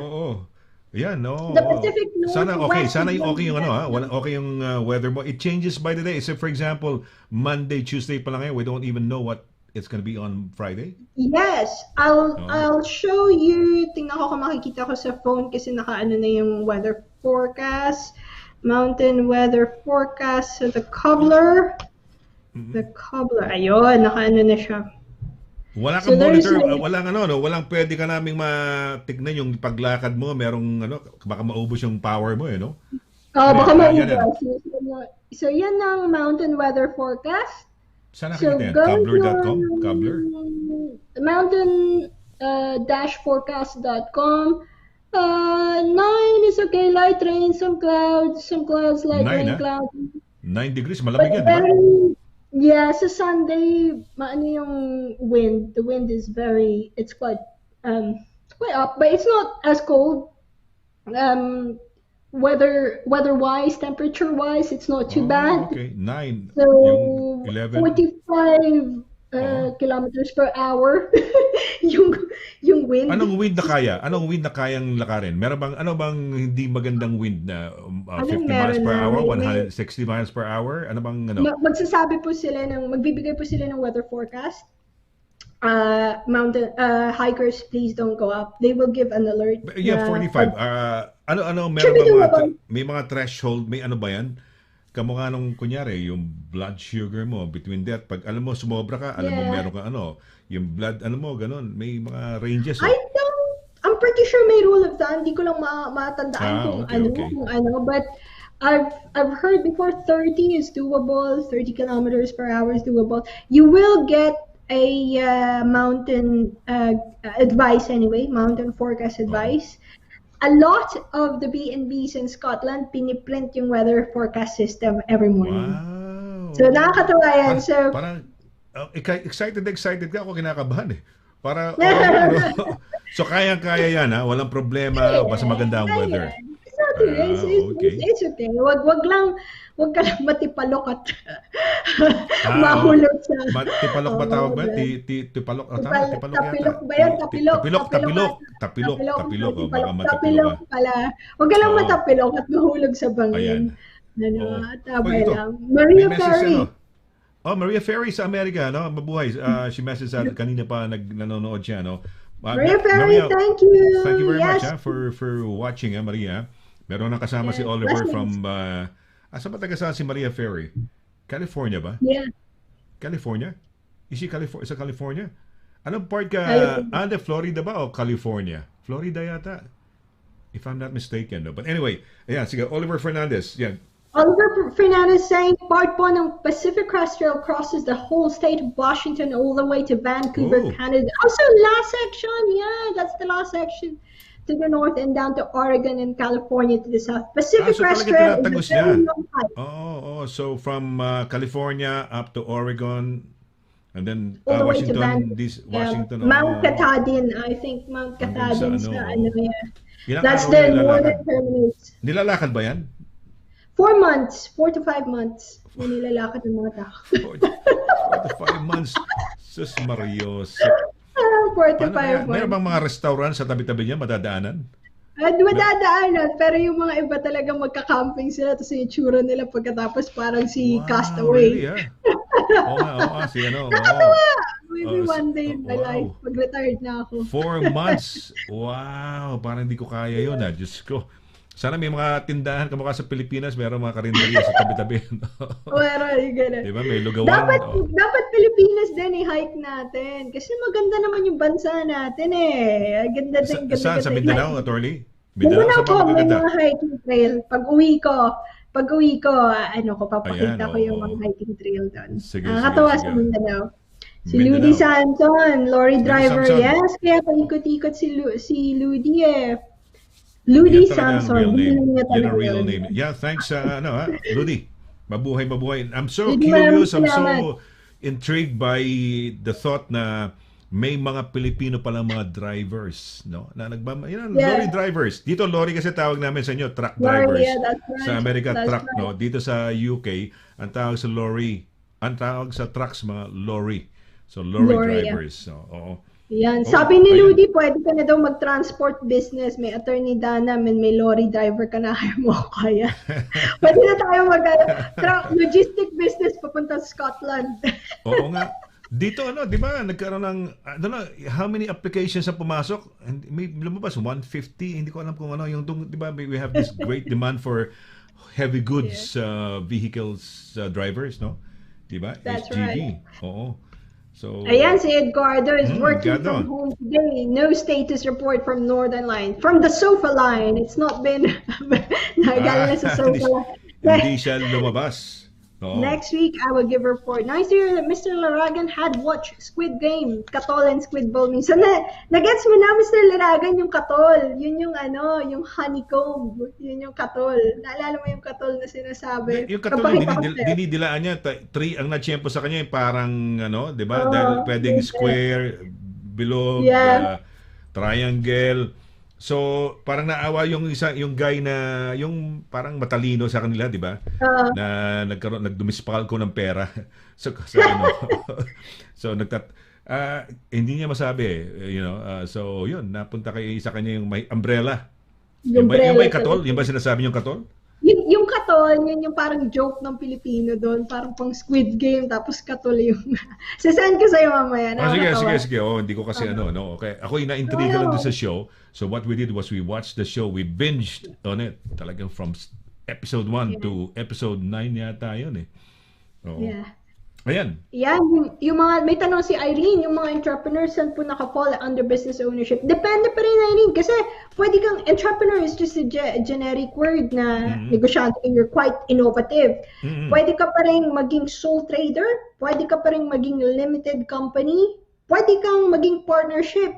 Oo. Yan, no. The Pacific Sana okay, Northwest sana is yung okay yung ano ha. one- Okay yung weather mo. It changes by the day. So for example, Monday, Tuesday pa lang ngayon, we don't even know what it's gonna be on Friday. Yes, I'll show you. Tingnan ko kung makikita ko sa phone kasi nakaano na yung weather forecast. Mountain weather forecast. So the cobbler. The cobbler. Ayun, nakaano na siya. Wala So kang there's monitor, a- walang ano, no, walang pwede ka naming matignan yung paglakad mo, merong ano, baka maubos yung power mo, eh, no? Oh, baka Yan, maubos. So yan ang mountain weather forecast. Saan So nakikita yan? go Cobbler.com? to Cobbler? mountain-forecast.com. 9 is okay. Light rain, some clouds, light 9, rain, ah? clouds. 9 degrees, But malamig yan, di ba? then, yeah, sa Sunday, maano yung wind. The wind is it's quite up, but it's not as cold. Weather-wise, temperature-wise, it's not too bad. Okay, 9. So, Yung 11. 45 kilometers per hour yung wind. Anong wind na kaya? Anong wind na kayang lakarin? Meron bang ano bang hindi magandang wind na 50 miles meron per na? hour, May- 160 miles per hour? Ano bang ano? Magbibigay po sila ng weather forecast. Mountain hikers, please don't go up. They will give an alert. Yeah, na 45. Ano meron Sure, bang mga doable. may mga threshold, may ano ba 'yan? Kamukha nung kunyari, yung blood sugar mo between that pag alam mo sumobra ka, alam mo Yeah. meron ka ano, yung blood ano mo ganun, may mga ranges. I'm pretty sure may rule of thumb. Hindi ko lang matandaan Okay. kung ano, but I've heard before 30 is doable, 30 kilometers per hour is doable. You will get a mountain advice anyway, mountain forecast advice. A lot of the B&Bs in Scotland piniprint yung weather forecast system every morning. Wow. So nakakatawa yan. So Parang excited ka ako, kinakabahan eh. Para so kayang-kaya yan ha, walang problema, basta maganda ang weather. It's okay. Okay. It's okay. Wag ka lang matipalok at mahulog sa Tipalok ba tawag ba? Tipalok, tama, tipalok yata. Tapilok ba yan? Tapilok. Tapilok. Oh, baka matapilok Tapilok ka. pala. Wag ka lang Oo. matapilok at mahulog sa Ayan. bangin. Oo. Tabay Ito, lang. Maria may message, Ferry. ano? Maria Ferry sa Amerika, no? Mabuhay. She messaged sa kanina pa nanonood siya, no? Maria Ferry, thank you. Thank you very much Yes. for watching, Maria. Meron na kasama si Oliver blessings. from saan ba taga si Maria Ferry? California ba? Yeah. California? Is she sa California? Anong part ka? California. Florida ba o California? Florida yata. If I'm not mistaken. No? But anyway, ayan, sige, Oliver Fernandez. Yan. Oliver Fernandez saying part po ng Pacific Crest Trail crosses the whole state of Washington all the way to Vancouver, Oh. Canada. Also, last section, yeah, that's the last section to the north and down to Oregon and California to the south. Pacific so Crest talaga Trail is tinatagos a very niya. long hike. So from California up to Oregon and then All the way to Washington, Vancouver. Washington. Mount Katahdin, I think Mount Hanggang sa Katahdin sa ano, yeah. Ilang That's araw the nilalakad? northern terminus. Nilalakad ba yan? 4 months, 4 to 5 months na nilalakad ng mga tao. 4 to 5 months. Sus Marios. 4 to 5 Meron months. bang mga restaurant sa tabi-tabi niya madadaanan? At madadaanan, pero yung mga iba talaga magka-camping sila tapos yung itsura nila pagkatapos parang si Castaway. Really, ah? Oo nga, si ano. Nakakatawa! Maybe Oh, one day in my wow. life, pag-retired na ako. 4 months. Wow, parang hindi ko kaya yun. Diyos ko. Sana may mga tindahan kamukha sa Pilipinas, meron mga karinderya sa tabi-tabi. Meron, yung ganun. Di ba? May lugawan. Dapat Pilipinas din i-hike natin. Kasi maganda naman yung bansa natin eh. Ganda din, ganda. Saan? Sa Mindanao, attorney? Mindanao sa po, may magaganda? mga hiking trail. Pag uwi ko, papakita Ayan, ko yung oo. mga hiking trail doon. Sige, Nakakatawa sige, sa sige. Mindanao. Si Mindanao. Ludi Sanson, lorry Ludi driver. Sanson. Yes, kaya paikot-ikot si Ludi eh. Ludi Yan talaga ang Sanson. real name. Yun niya Yan ang talaga real yun. name. Yeah, thanks, Rudy. Mabuhay. I'm so Rudy, curious. I'm maraming so intrigued by the thought na may mga Pilipino palang mga drivers, no? Na lorry drivers. Dito lorry kasi tawag namin sa inyo, truck Lorry, drivers. yeah, that's right. Sa Amerika, That's truck, right. no? Dito sa UK, ang tawag sa lorry, ang tawag sa trucks mga lorry. So lorry Lorry, yeah. drivers. So, oo. Yan. Oh, Sabi ni ayan. Ludi, pwede ka na daw mag-transport business. May attorney Dana, may lorry driver ka na. Kaya mo kaya. Pwede na tayo logistic business papunta sa Scotland. Oo nga. Dito di ba, nagkaroon ng how many applications ang pumasok? And may lumabas 150, hindi ko alam kung ano yung di ba, we have this great demand for heavy goods vehicles drivers, no? Di ba? That's SGV. right. Oo. So Ayan, si Edgardo is working Edgardo. from home today. No status report from Northern Line. From the sofa line. It's not been nagaling na sa sofa line. hindi siya lumabas. Oo. Next week, I will give a report. Nice to hear that Mr. Laragan had watched Squid Game, Katol and Squid Bowl. Minsan nagets mo na, Mr. Laragan, yung Katol. Yun yung yung honeycomb. Yun yung Katol. Naalala mo yung Katol na sinasabi? Yung katulad, dinidilaan niya, 3 ang natsyempo sa kanya, parang, di ba? Dahil pwedeng square, bilog, Yeah. triangle. So, parang naawa yung guy na, yung parang matalino sa kanila, di ba? Na nagdumispal ko ng pera. So, so hindi niya masabi, so, yun, napunta sa kanya yung may umbrella. Yung ba yung katol? Yung ba sinasabi yung katol? Yung Katol, yun yung parang joke ng Pilipino doon. Parang pang Squid Game, tapos Katol yung... Sasend ko sa'yo mamaya. Sige. Hindi ko kasi Okay. Ako yung na-intriga lang doon sa show. So what we did was we watched the show. We binged on it. Talagang from episode 1 to episode 9 yata yun eh. Oo. Yeah. Ayan. Yan, yung mga, may tanong si Irene, yung mga entrepreneurs saan po nakafall under business ownership. Depende pa rin, Irene, kasi pwede kang, entrepreneur is just a generic word na negosyante, you're quite innovative. Pwede ka pa rin maging sole trader, pwede ka pa rin maging limited company, pwede kang maging partnership,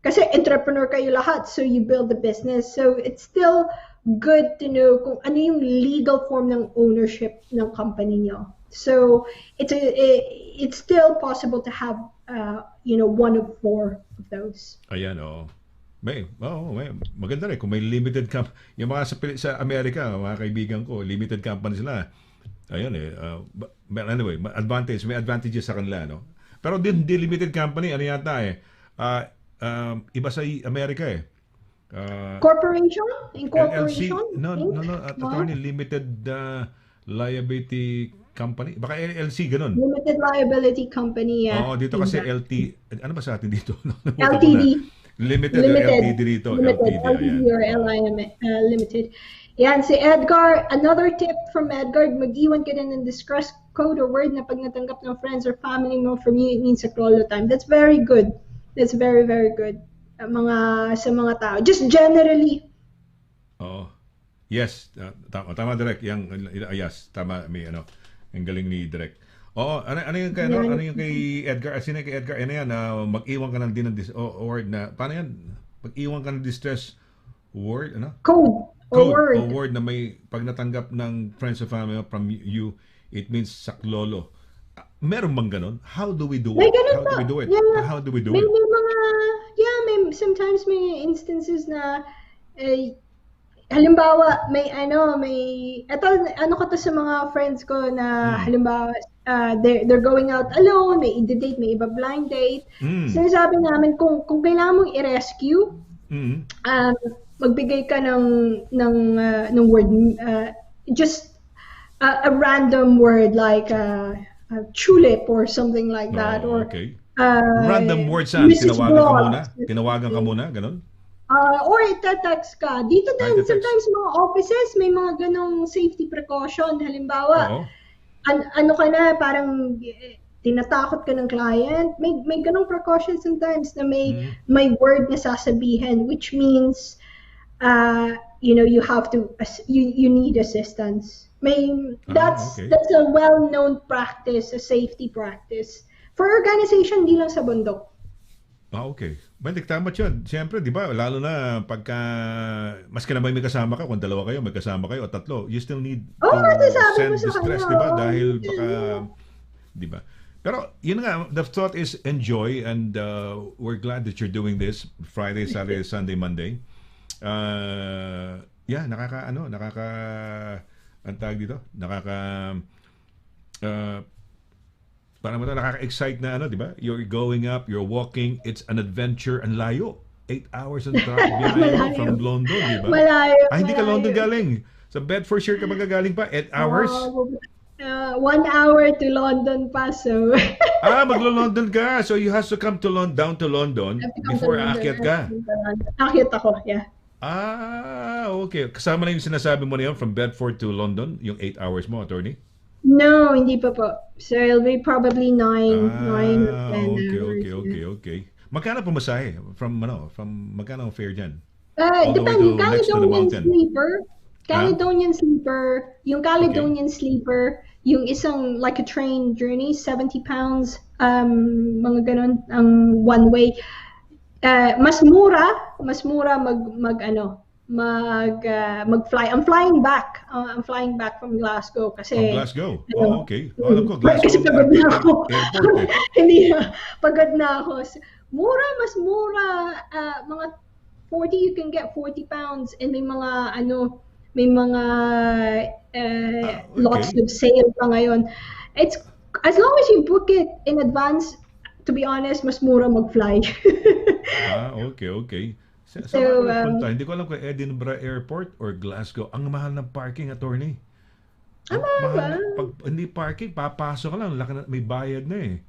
kasi entrepreneur kayo lahat, so you build the business. So it's still good to know kung ano yung legal form ng ownership ng company nyo. So it's still possible to have one of 4 of those. Ayan, may maganda rin kung may limited company. Yung mga sa Amerika, mga kaibigan ko, limited company sila. Ayun but anyway, may advantages sa kanila, no? Pero din limited company, ano yata iba sa Amerika Corporation? LLC? Incorporation? No, attorney, limited liability company. Baka LLC, ganun. Limited liability company, yeah. Oo, dito kasi LT. Ano ba sa atin dito? LTD. Limited or LTD dito. LTD or LIM limited. Yan, si Edgar, another tip from Edgar, mag-iwan ka din ng distress code or word na pag natanggap ng friends or family mo from you, it means sa Crollo time. That's very good. That's very, very good. Sa mga tao. Just generally. Oo. Yes, tama direct. Yes, tama may ano. Ang galing ni direct. Oo, ano yung kay ano yung kay Edgar? Sino kay Edgar? Ano yan na mag-iwan ka ng din ng word na paano yan? Mag-iwan ka ng distress word ano? Code or word. Word na may pag natanggap ng friends or family from you, it means saklolo. Meron bang ganun? How do we do it? May ganun How po. do we do it? Yeah. How do we do May it? mga, sometimes may instances na, halimbawa, eto, ano ko to sa mga friends ko na, halimbawa, they're going out alone, may date, may iba blind date. Sinasabi namin, kung kailangan mong i-rescue, magbigay ka ng word, just a random word like, tulip or something like that. Or okay. Random words saan? Mrs. Tinawagan ka muna, ganun? Or ita-text ka. Dito din, ita-text. sometimes mga offices, may mga ganong safety precaution. Halimbawa, ano ka na, parang tinatakot ka ng client. May ganong precaution sometimes na may word na sasabihin, which means, you have to, you need assistance. That's a well-known practice, a safety practice. For organization, di lang sa bundok. Okay. Bendik, tama yun. Siyempre, di ba, lalo na pagka, maski na may kasama ka, kung dalawa kayo, may kasama kayo, o tatlo, you still need to send distress, di ba? Dahil baka, di ba? Pero, yun nga, the thought is enjoy, and we're glad that you're doing this Friday, Saturday, Sunday, Monday. Ang tawag dito, parang nakaka-excite na di ba? You're going up, you're walking, it's an adventure, ang layo. 8 hours ang biyahe from London, di ba? Malayo. Hindi ka London galing. Sa Bedfordshire ka magagaling pa, 8 hours? 1 hour to London pa, so... Maglo-London ka. So you have to come to down to London before aakyat ka. Aakyat ako, yeah. Okay. Kasama na yung sinasabi mo na yun from Bedford to London, yung 8 hours mo, attorney? No, hindi pa po. So it'll be probably 9 or 10 hours. Okay. Magkano pumasahe? From magkano ang fare dyan? Depende. Caledonian sleeper. Yung Caledonian sleeper, yung isang like a train journey, 70 pounds, mga ganun, ang one way. Mas mura mag-fly. I'm flying back from Glasgow kasi From Glasgow? Okay. Alam ko, Glasgow. Kasi pagod na ako. Airport, eh. Hindi na. Pagod na ako. Mas mura. Mga 40, you can get 40 pounds and may mga lots of sale pa ngayon. It's as long as you book it in advance, to be honest, mas mura mag-fly. Okay. Saan ka punta? Hindi ko alam kung Edinburgh Airport or Glasgow. Ang mahal ng parking, attorney. Mahal ba? Pag hindi parking, papasok ka lang. May bayad na eh.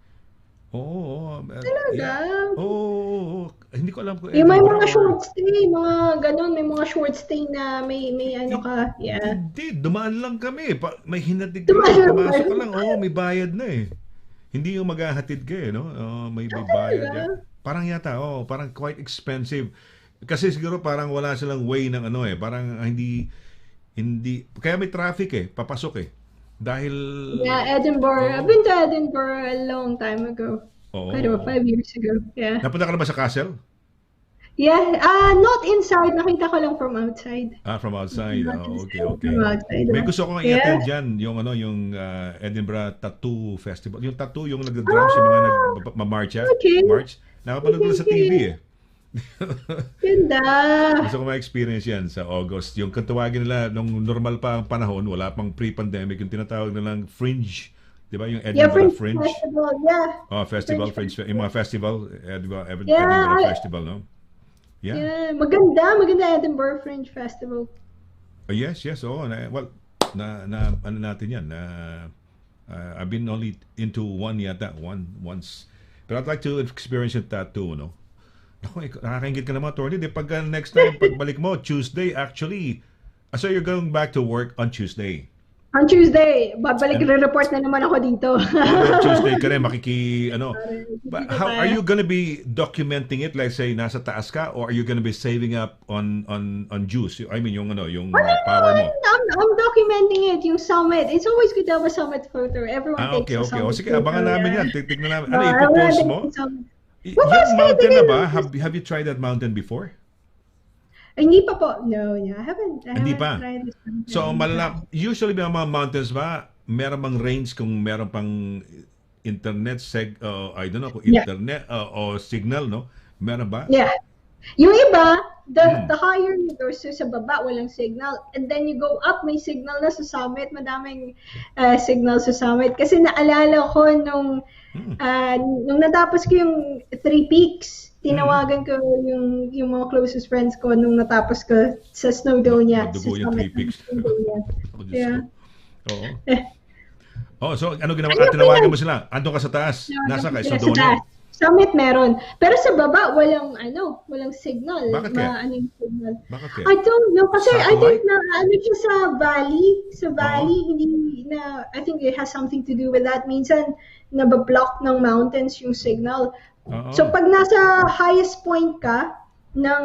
Oo. Talaga? Oo. Hindi ko alam kung Yung may Edinburgh mga or- short stay, mga ganun, may mga short stay na may ano ka. Yeah. Hindi, dumaan lang kami. May hinatig Dumaan ka. lang Pumasok ba? ka lang. May bayad na eh. Hindi yung maghahatid ka eh, no? May bayad yan. Parang yata, parang quite expensive. Kasi siguro parang wala silang way ng parang hindi, kaya may traffic eh, papasok eh. Dahil... Yeah, Edinburgh. I've been to Edinburgh a long time ago. Quite about 5 years ago. Yeah. Napunta ka na ba sa castle? Yeah, not inside. Nakita ko lang from outside. From outside. Okay. From outside. May gusto kong i-attend dyan, yung Edinburgh Tattoo Festival. Yung tattoo, yung nag-drums, yung mga nag-march. Okay. March. Nakapanood ko sa TV eh. Ganda. Gusto ko ma-experience yan sa August. Yung katawagin nila, nung normal pa ang panahon, wala pang pre-pandemic, yung tinatawag nilang Fringe. Di ba? Yung Edinburgh Fringe. Festival, yeah. Festival, Fringe. Yung mga festival, Edinburgh Festival, no? Yeah. Maganda Edinburgh Fringe Festival. Yes. Ano natin yan. I've been only into one once. But I'd like to experience yung tattoo, no? Nakakaingit ka naman, Tony. Pag next time, pagbalik mo, Tuesday, actually. So you're going back to work on Tuesday? On Tuesday, babalik re-report na naman ako dito. Tuesday ka rin, But how are you gonna be documenting it? Like say, nasa taas ka, or are you gonna be saving up on juice? I mean, yung power mo. I'm documenting it, yung summit. It's always good to have a summit photo. Everyone takes a Okay. summit O sige, abangan photo, namin yeah. yan. Tignan namin. Ano ipopost mo? Yung mountain na ba? Have you tried that mountain before? Hindi pa po. No, I haven't Hindi pa. tried this one. So, usually mga mountains ba, meron bang range kung meron pang internet, I don't know, kung internet o signal, no? Meron ba? Yeah. Yung iba, the higher you go, so sa baba, walang signal. And then you go up, may signal na sa summit. Madaming signal sa summit. Kasi naalala ko nung natapos ko yung 3 Peaks, tinawagan ko yung mga closest friends ko nung natapos ko sa Snowdonia. Madugo yung 3 Peaks. Yeah. Oo. So ano ginawa? Tinawagan mo sila. Andun ka sa taas. Nasa ka? Sa Donia. Summit meron. Pero sa baba, walang signal. Bakit kaya? Yung signal. Bakit kaya? I don't know. Kasi I Satellite? think na siya sa valley. Sa valley, hindi na, I think it has something to do with that. Minsan, nabablock ng mountains yung signal. So pag nasa highest point ka ng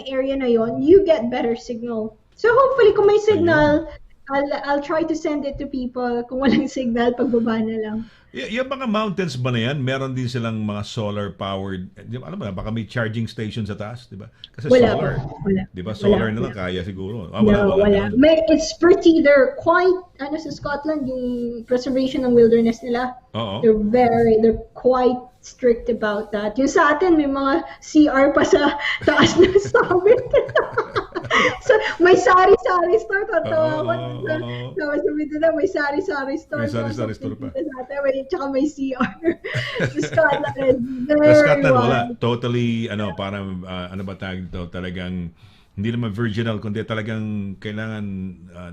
area na yon, you get better signal. So hopefully kung may signal, I'll try to send it to people. Kung walang signal, pagbaba na lang. Yung mga mountains ba na yan, meron din silang mga solar powered, alam mo na, baka may charging station sa taas, di ba? Kasi Wala solar. Wala. Di ba? Solar na lang kaya siguro. Wala. It's pretty, they're quite, sa Scotland, yung preservation ng wilderness nila. Oo. They're quite strict about that. Yung sa atin, may mga CR pa sa taas ng summit. So, may sari-sari store. Totoo. May sari-sari store. May sari-sari store pa. Tsaka may CR. Sa Scotland, Sa Scotland, wala. Totally, parang, ano ba tawag ito, talagang, hindi naman virginal, kundi talagang kailangan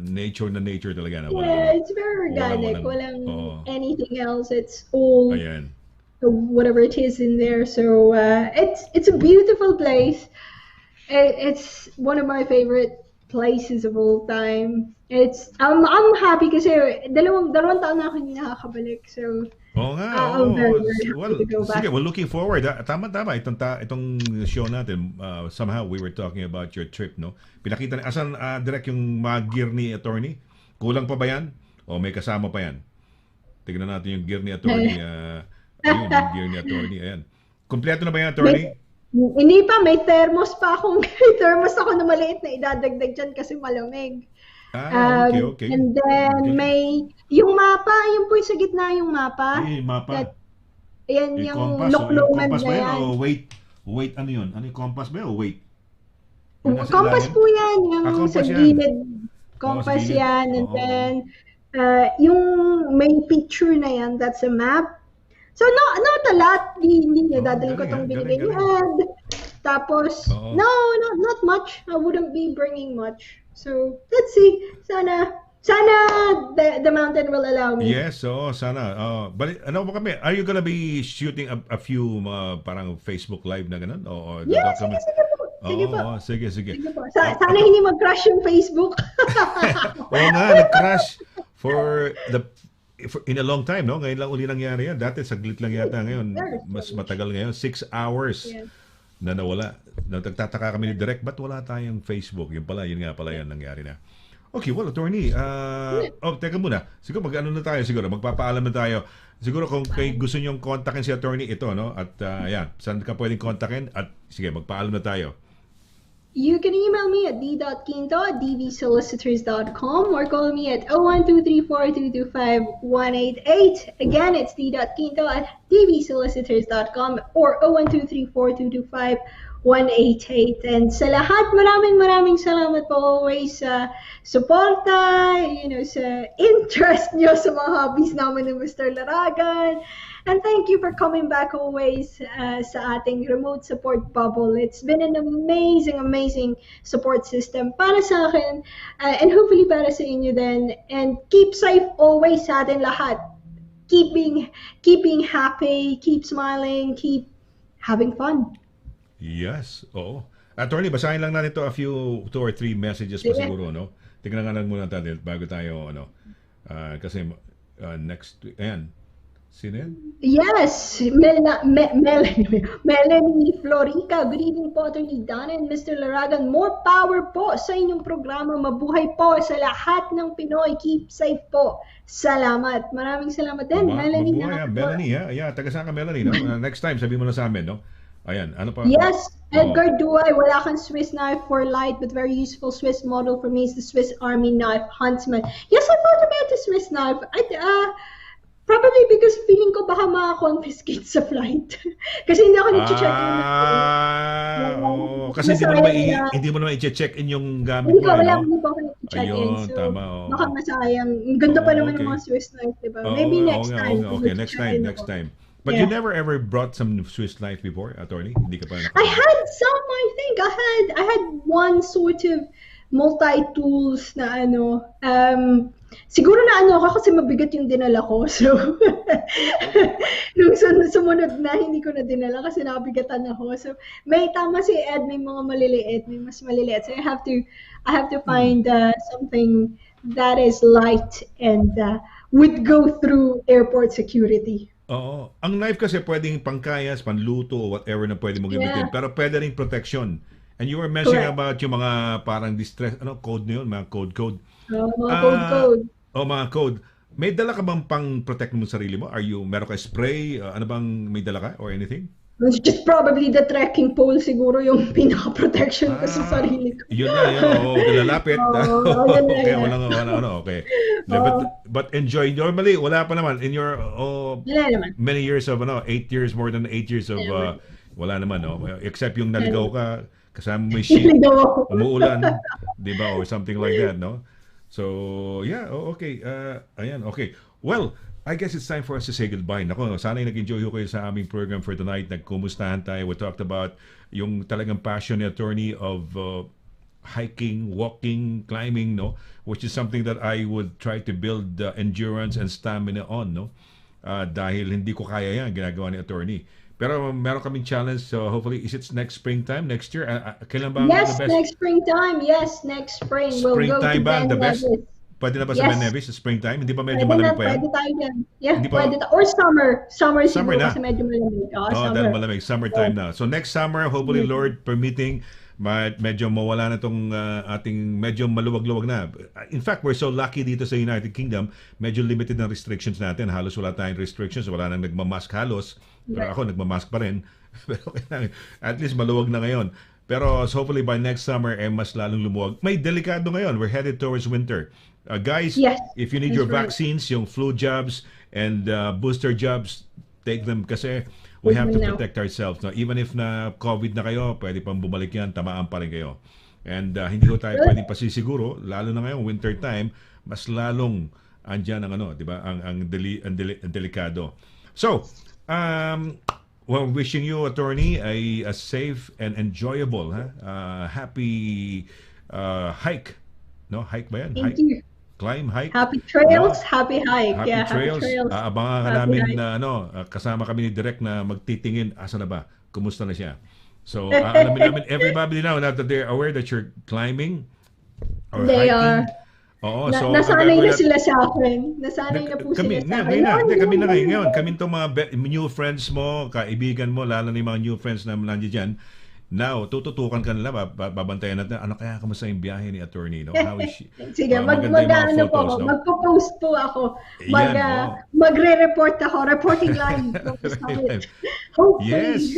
nature talaga. Na it's very organic. Walang anything else. It's all Ayan. whatever it is in there. So it's a beautiful place. It's one of my favorite places of all time. I'm happy kasi dalawang taon na ako hindi nakakabalik. So Oo nga. I'm very happy to go back. Sige, we're looking forward. Tama. Itong show natin, somehow we were talking about your trip, no? Pinakita asan direct yung mga gear ni attorney? Kulang pa ba yan? O may kasama pa yan? Tignan natin yung gear ni attorney. Ayun, yung gear ni attorney. Ayan. Kompleto na ba yan, attorney? Hindi pa, may thermos pa akong thermos ako na maliit na idadagdag dyan kasi malamig. Okay. And then may yung mapa, yung po sa gitna yung mapa. Ay, mapa. Ayan yung Yung lukluman compass na ba yan. yan? O wait, ano yun? Ano yung compass ba yan? O wait? Compass po yan, yung sa gilid. Compass yan. And then, yung may picture na yan, that's a map. So, not a lot. Hindi niya dadalhin ko itong binigay ni Ed. Tapos, not much. I wouldn't be bringing much. So, let's see. Sana the mountain will allow me. Yes, sana. But ano ba kami? Are you gonna be shooting a few parang Facebook Live na ganun? Yeah, sige po. Sige po. Sana hindi mag-crash yung Facebook. Oo nga, nag-crash in a long time, no? Ngayon lang uli nangyari yan. Dati, saglit lang yata ngayon. Mas matagal ngayon. 6 hours na nawala. Nagtataka kami ni Direk, ba't wala tayong Facebook? Yun nga pala yan nangyari na. Okay, well, attorney, teka muna. Siguro magpapaalam na tayo. Siguro kung gusto nyong kontakin si attorney, ito, no? At saan ka pwedeng kontakin? At sige, magpaalam na tayo. You can email me at d.quinto@dvsolicitors.com or call me at 01234225188. Again, it's d.quinto@dvsolicitors.com or 01234225188. And sa lahat, maraming salamat po always sa suporta, sa interest nyo sa mga hobbies namin ni Mr. Laragan. And thank you for coming back always sa ating remote support bubble. It's been an amazing support system para sa akin and hopefully para sa inyo din. And keep safe always sa atin lahat. Keep being happy, keep smiling, keep having fun. Yes, oo. Attorney, basahin lang natin to a few, 2 or 3 messages pa Sige. siguro, no? Tingnan nga lang muna natin bago tayo, ano, kasi next week, ayan, sino yan? Yes, Melanie Florica. Good evening po, Attorney Donna and Mr. Laragan. More power po sa inyong programa. Mabuhay po sa lahat ng Pinoy. Keep safe po. Salamat. Maraming salamat din, Melanie. Mabuhay, Melanie, ha? Yeah, taga saan ka, Melanie, no? Next time, sabi mo na sa amin, no? Ayan, ano pa? Yes, Oo. Edgar Duay, wala kang Swiss knife for light but very useful Swiss model for me is the Swiss Army knife Huntsman. Yes, I thought about the Swiss knife. Probably because feeling ko baka ma-confiscate sa flight. Kasi hindi ako nag-check in. Kasi hindi mo naman i-check in yung gamit Hindi mo, ko, no? hindi ko ako nag-check in. Ayun, So, tama, oo. baka masayang. Ang ganda pa Oo, naman okay. ng mga Swiss knife, diba? Oo, Maybe oo next nga, time. oo nga. Okay, next mag-check in time, next ako. time. But Yeah. you never ever brought some Swiss knife before, attorney? Hindi ka pa I had some, I think. I had one sort of multi-tools na ano. Siguro na ano ako kasi mabigat yung dinala ko. So, nung sumunod na, hindi ko na dinala kasi nakabigatan ako. So, may tama si Ed, may mga maliliit, may mas maliliit. So, I have to find something that is light and would go through airport security. Oo. Ang knife kasi pwedeng pangkayas, panluto, or whatever na pwede mong gamitin. Yeah. Pero pwede rin protection. And you were mentioning Correct. about yung mga parang distress, code na yun, mga code. Mga code. Mga code. May dala ka bang pang-protect mo sarili mo? Meron ka spray? Ano bang may dala ka or anything? It's just probably the trekking pole siguro yung pinaka-protection ko sa sarili ko. Yun na, yun. Oo, lalapit. Yun na, Okay, yun. wala, okay. But enjoy. Normally, wala pa naman. In your Wala naman. many years of, 8 years, more than 8 years of, wala naman, no? Except yung naligaw ka, kasama mo yung sheet, Naligaw ako. umuulan, di ba? Or something like that, no? So, yeah, okay. Ayan, okay. Well, I guess it's time for us to say goodbye. Nako, sana'y nag-enjoy ko kayo sa aming program for tonight. Nagkumustahan tayo. We talked about yung talagang passion ni attorney of hiking, walking, climbing, no? Which is something that I would try to build endurance and stamina on, no? Dahil hindi ko kaya yan, ginagawa ni attorney. Pero meron kaming challenge, so hopefully, is it next springtime, next year? Kailan ba Yes, the best? next springtime. Yes, next spring. We'll go to Springtime ba the best? Nevis. Pwede na ba sa Yes. Ben Nevis sa springtime? Hindi pa medyo Pwede malamig na, pa yan? pwede tayo dyan. Yeah, Hindi pa- pwede. Or summer. Summer Summer siguro na. kasi medyo malamig. Oh, Summer. dahil malamig. Summertime na. So next summer, hopefully, Lord permitting, medyo mawala na itong ating medyo maluwag-luwag na. In fact, we're so lucky dito sa United Kingdom, medyo limited na restrictions natin. Halos wala tayong restrictions. Wala nang nagmamask halos. Pero ako, nagmamask pa rin. Pero at least maluwag na ngayon. Pero hopefully by next summer, mas lalong lumuwag. May delikado ngayon. We're headed towards winter. Guys, Yes, if you need that's your right. vaccines, yung flu jabs and booster jabs, take them kasi we have to Now. protect ourselves. No? Even if na COVID na kayo, pwede pang bumalik yan, tamaan pa rin kayo. And hindi ko tayo pwedeng pasisiguro, lalo na ngayon, winter time, mas lalong andyan ang di ba? Ang delikado. So, well, wishing you, attorney, a safe and enjoyable, happy hike. No, hike ba yan? Thank Hike. you. Climb, hike. Happy trails, happy hike. Happy Yeah, trails. happy trails. Abangan ka Happy namin hike. na kasama kami ni Direk na magtitingin asa na ba? Kumusta na siya? So, alamin namin everybody now that they're aware that you're climbing or They hiking. are. Oo, so Nasanay ang na gagawin sila sa akin. Nasanay na po kami, sila sa ngayon na, akin. kami na ngayon. Kami itong mga new friends mo, kaibigan mo, lalo na yung mga new friends na nandiyan dyan. Now, tututukan ka nila, babantayan natin, ano kaya kamusta yung biyahe ni attorney? No? How is she? Sige, Maganda yung mga mag-ano po photos, ako. no? Magpo-post po ako. Yan, oo. Magre-report ako. Reporting live. Hopefully. Yes.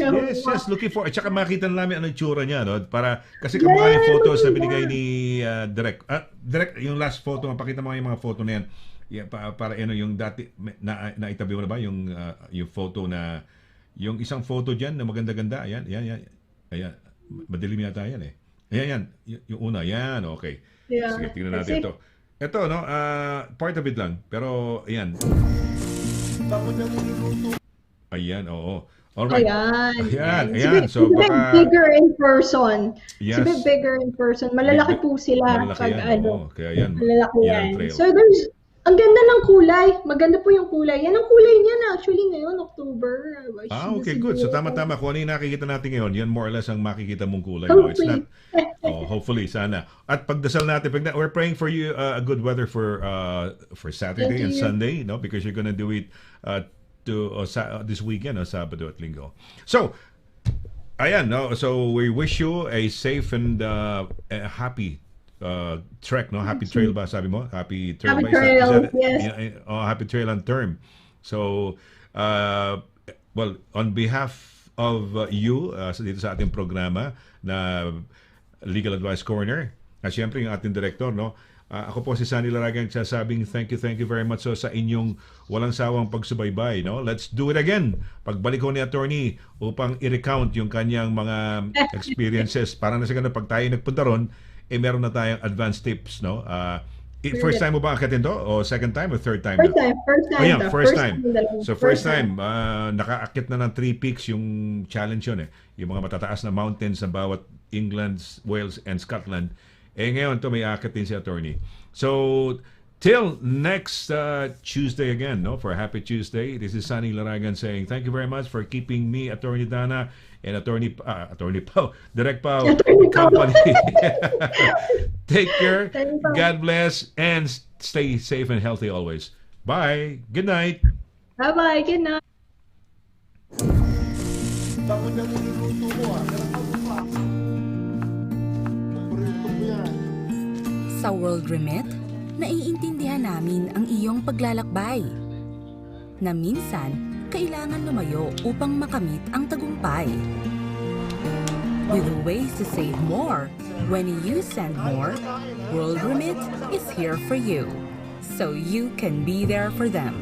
Looking for. At saka makita na namin ano yung tsura niya, no? Para, kasi kamukha yung photos na binigay ni Direk. Direk, yung last photo, pakita mo yung mga photo na yan. Yeah, para yung dati, naitabi mo na ba? Yung photo na, yung isang photo dyan na maganda-ganda. Ayan. Ayan. Madilim yata yan eh. Ayan. Yung una. Yan. Okay. Yeah. Sige, tingnan natin ito. Ito, no? Part of it lang. Pero, ayan. Ayan, oo. Alright. Ayan. So, baka... bigger in person. Yes. Bigger in person. Malalaki po sila Malalaki pag yan, ano. oo. Kaya yan. Malalaki Yan yan. ang trail. So Ang ganda ng kulay. Maganda po yung kulay. Yan ang kulay niya na actually ngayon, October. Okay, good. So tama-tama. Kung ano yung nakikita natin ngayon, yan more or less ang makikita mong kulay. No? It's not... hopefully, sana. At pagdasal natin, we're praying for you a good weather for Saturday and Sunday, no? Because you're gonna do it this weekend, Sabado at Linggo. So, ayan, no? So we wish you a safe and a happy trek, no? Happy trail ba sabi mo? Happy trail Happy ba? trail, Is that- yes. happy trail on term. So, well, on behalf of you dito sa ating programa na Legal Advice Corner, at syempre yung ating director, no? Ako po si Sonny Laragan, sasabing thank you very much so sa inyong walang sawang pagsubaybay, no? Let's do it again. Pagbalik ko ni attorney upang i-recount yung kanyang mga experiences para na sa ganun pag tayo nagpunta ron, meron na tayong advanced tips, no? First time mo ba akitin to? O second time o third time? First time. Oh, yeah, first time. talaga. So first time, nakaakit na ng 3 peaks yung challenge yun eh. Yung mga matataas na mountains sa bawat England, Wales, and Scotland. Ngayon to may akit din si attorney. So, till next Tuesday again, no? For Happy Tuesday, this is Sonny Laragan saying thank you very much for keeping me, Attorney Dana, and Attorney Pao, Direct Pao Company. Take care, God bless, and stay safe and healthy always. Bye. Good night. Bye-bye. Good night. Sa World Remit, naiintindihan namin ang iyong paglalakbay. Na minsan, kailangan lumayo upang makamit ang tagumpay. With ways to save more, when you send more, World Remit is here for you. So you can be there for them.